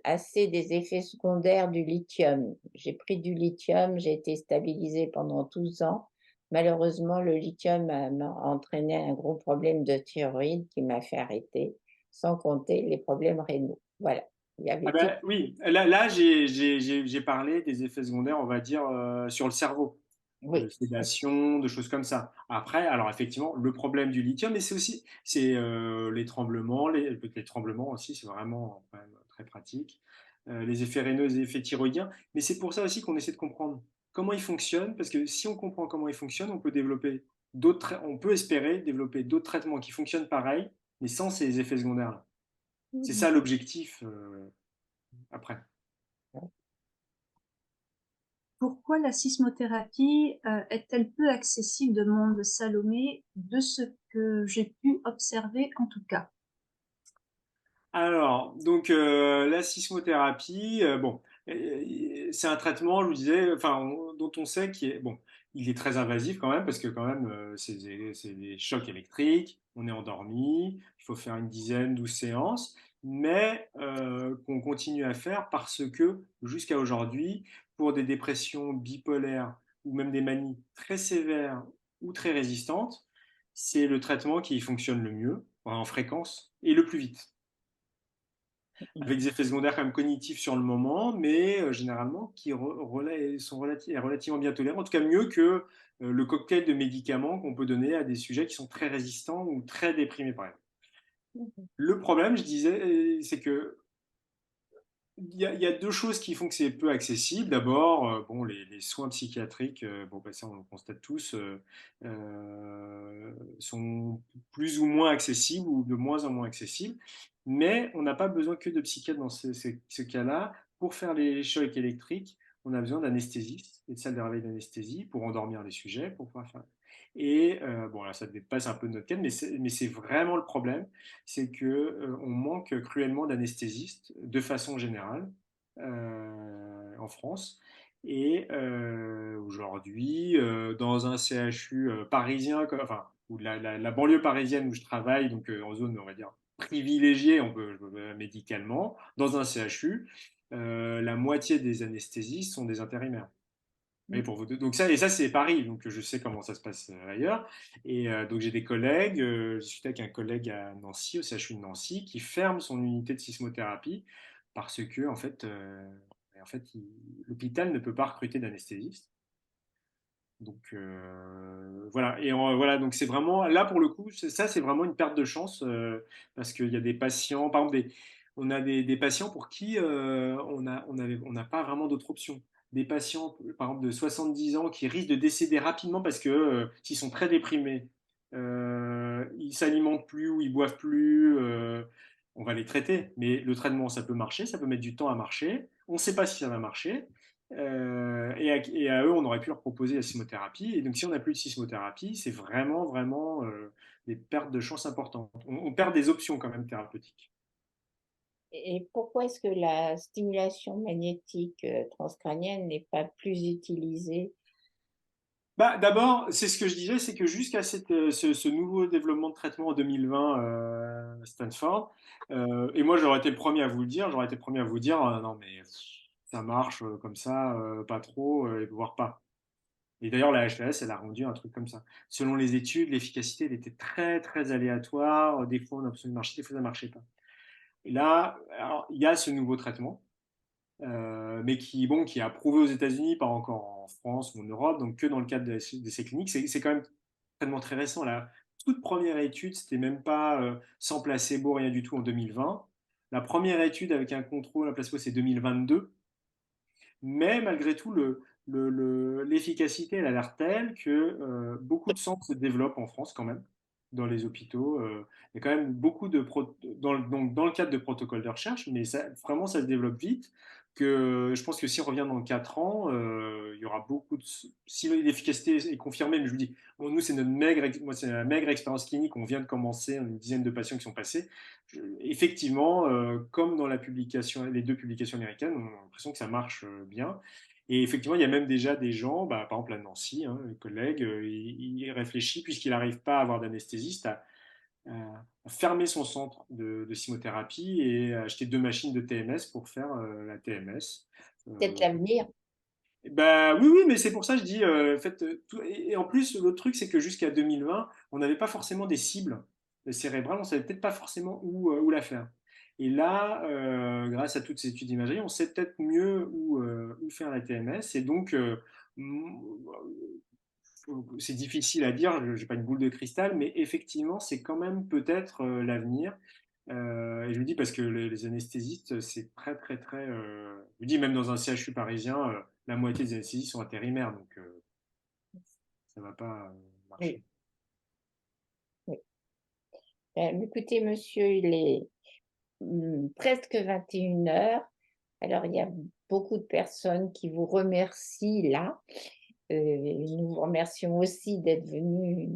assez des effets secondaires du lithium. J'ai pris du lithium, j'ai été stabilisée pendant 12 ans. Malheureusement, le lithium m'a entraîné un gros problème de thyroïde qui m'a fait arrêter, sans compter les problèmes rénaux. Voilà, il y Ah avait tout. ben, oui, là j'ai parlé des effets secondaires, on va dire, sur le cerveau, de Oui, sédation, de choses comme ça. Après, alors effectivement, le problème du lithium, mais c'est aussi les tremblements, les tremblements aussi, c'est vraiment quand même très pratique. Les effets rénaux, les effets thyroïdiens, mais c'est pour ça aussi qu'on essaie de comprendre comment ils fonctionnent, parce que si on comprend comment ils fonctionnent, on peut espérer développer d'autres traitements qui fonctionnent pareil, mais sans ces effets secondaires-là. C'est Mhm. ça l'objectif après. Pourquoi la sismothérapie est-elle peu accessible, demande Salomé, de ce que j'ai pu observer en tout cas? Alors, donc la sismothérapie, bon, c'est un traitement, je vous disais, enfin, dont on sait qu'il est, bon, il est très invasif quand même, parce que quand même, c'est des chocs électriques, on est endormi, il faut faire une dizaine, 12 séances, mais qu'on continue à faire parce que jusqu'à aujourd'hui, pour des dépressions bipolaires ou même des manies très sévères ou très résistantes, c'est le traitement qui fonctionne le mieux, en fréquence, et le plus vite avec des effets secondaires quand même cognitifs sur le moment, mais généralement qui sont relativement bien tolérés, en tout cas mieux que le cocktail de médicaments qu'on peut donner à des sujets qui sont très résistants ou très déprimés par exemple. Le problème, je disais, c'est que il y a 2 choses qui font que c'est peu accessible. D'abord, bon, les soins psychiatriques, bon, bah, ça on le constate tous, sont plus ou moins accessibles ou de moins en moins accessibles. Mais on n'a pas besoin que de psychiatre dans ce cas-là. Pour faire les chocs électriques, on a besoin d'anesthésistes et de salles de réveil d'anesthésie pour endormir les sujets, pour pouvoir faire. Et bon, là, ça dépasse un peu de notre cadre, mais c'est vraiment le problème, c'est que on manque cruellement d'anesthésistes de façon générale en France. Et aujourd'hui, dans un CHU parisien, enfin, ou la banlieue parisienne où je travaille, donc en zone, on va dire, privilégiée médicalement, dans un CHU, la moitié des anesthésistes sont des intérimaires. Oui, donc ça c'est Paris, donc je sais comment ça se passe ailleurs. Et donc j'ai des collègues, je discutais avec un collègue à Nancy, au CHU de Nancy, qui ferme son unité de sismothérapie parce que en fait l'hôpital ne peut pas recruter d'anesthésiste. Donc voilà, et voilà, donc c'est vraiment là pour le coup, ça c'est vraiment une perte de chance parce qu'il y a des patients, par exemple on a des patients pour qui on n'a pas vraiment d'autre option. Des patients, par exemple, de 70 ans qui risquent de décéder rapidement parce que s'ils sont très déprimés, ils s'alimentent plus ou ils boivent plus, on va les traiter. Mais le traitement, ça peut marcher, ça peut mettre du temps à marcher. On ne sait pas si ça va marcher. Et à eux, on aurait pu leur proposer la sismothérapie. Et donc, si on n'a plus de sismothérapie, c'est vraiment, vraiment des pertes de chance importantes. On perd des options quand même thérapeutiques. Et pourquoi est-ce que la stimulation magnétique transcrânienne n'est pas plus utilisée? Bah, d'abord, c'est ce que je disais, c'est que jusqu'à ce nouveau développement de traitement en 2020 Stanford, et moi j'aurais été le premier à vous le dire, j'aurais été le premier à vous dire, non mais ça marche comme ça, pas trop, voire pas. Et d'ailleurs, la HLS, elle a rendu un truc comme ça. Selon les études, l'efficacité elle était très très aléatoire, des fois on a l'impression de marcher, des fois ça ne marchait pas. Et là, alors, il y a ce nouveau traitement mais qui est approuvé aux États-Unis, pas encore en France ou en Europe, donc que dans le cadre d'essais cliniques. C'est quand même tellement très récent. La toute première étude, c'était même pas sans placebo, rien du tout en 2020. La première étude avec un contrôle à placebo, c'est 2022. Mais malgré tout, l'efficacité, elle a l'air telle que beaucoup de centres se développent en France quand même, dans les hôpitaux. Il y a quand même beaucoup donc dans le cadre de protocoles de recherche, mais vraiment, ça se développe vite. Que je pense que si on revient dans 4 ans, il y aura beaucoup de. Si l'efficacité est confirmée, mais je vous dis, bon, nous, c'est moi, c'est la maigre expérience clinique. On vient de commencer, on a une dizaine de patients qui sont passés. Effectivement, comme dans les deux publications américaines, on a l'impression que ça marche bien. Et effectivement, il y a même déjà des gens, bah, par exemple à Nancy, hein, les collègues, il réfléchit, puisqu'il n'arrive pas à avoir d'anesthésiste, à fermer son centre de simothérapie et à acheter 2 machines de TMS pour faire la TMS. Peut-être l'avenir. Bah oui, oui, mais c'est pour ça que je dis, et en plus, l'autre truc, c'est que jusqu'à 2020, on n'avait pas forcément des cibles cérébrales, on savait peut-être pas forcément où la faire. Et là, grâce à toutes ces études d'imagerie, on sait peut-être mieux où faire la TMS. Et donc, c'est difficile à dire, je n'ai pas une boule de cristal, mais effectivement, c'est quand même peut-être l'avenir. Et je vous dis parce que les anesthésistes, c'est très, très, très. Je vous dis, même dans un CHU parisien, la moitié des anesthésistes sont intérimaires, donc ça ne va pas marcher. Oui, oui. Écoutez, monsieur, il est presque 21 heures. Alors, il y a beaucoup de personnes qui vous remercient là. Nous vous remercions aussi d'être venu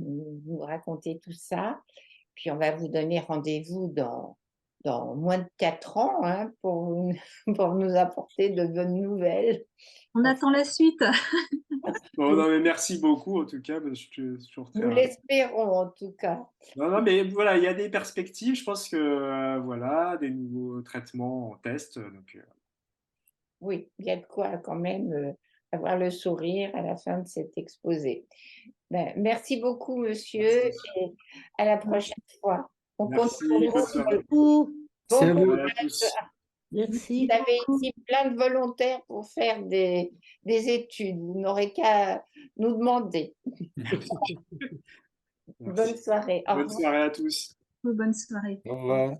nous raconter tout ça. Puis, on va vous donner rendez-vous dans moins de 4 ans hein, pour nous apporter de bonnes nouvelles. On attend la suite. Bon, non, mais merci beaucoup, en tout cas, parce que je suis toujours très Nous ravi. l'espérons en tout cas. Non, non, mais voilà, il y a des perspectives. Je pense que, voilà, des nouveaux traitements en test. Donc, Oui, il y a de quoi quand même avoir le sourire à la fin de cet exposé. Merci beaucoup, monsieur, merci. et à la prochaine fois. On compte Merci, sur bonne vous. soirée. Beaucoup. Bon C'est à vous. À courage. tous. Vous Merci avez beaucoup. ici plein de volontaires pour faire des études. Vous n'aurez qu'à nous demander. Merci. Bonne soirée. Au Bonne revoir. soirée à tous. Bonne soirée. Au revoir.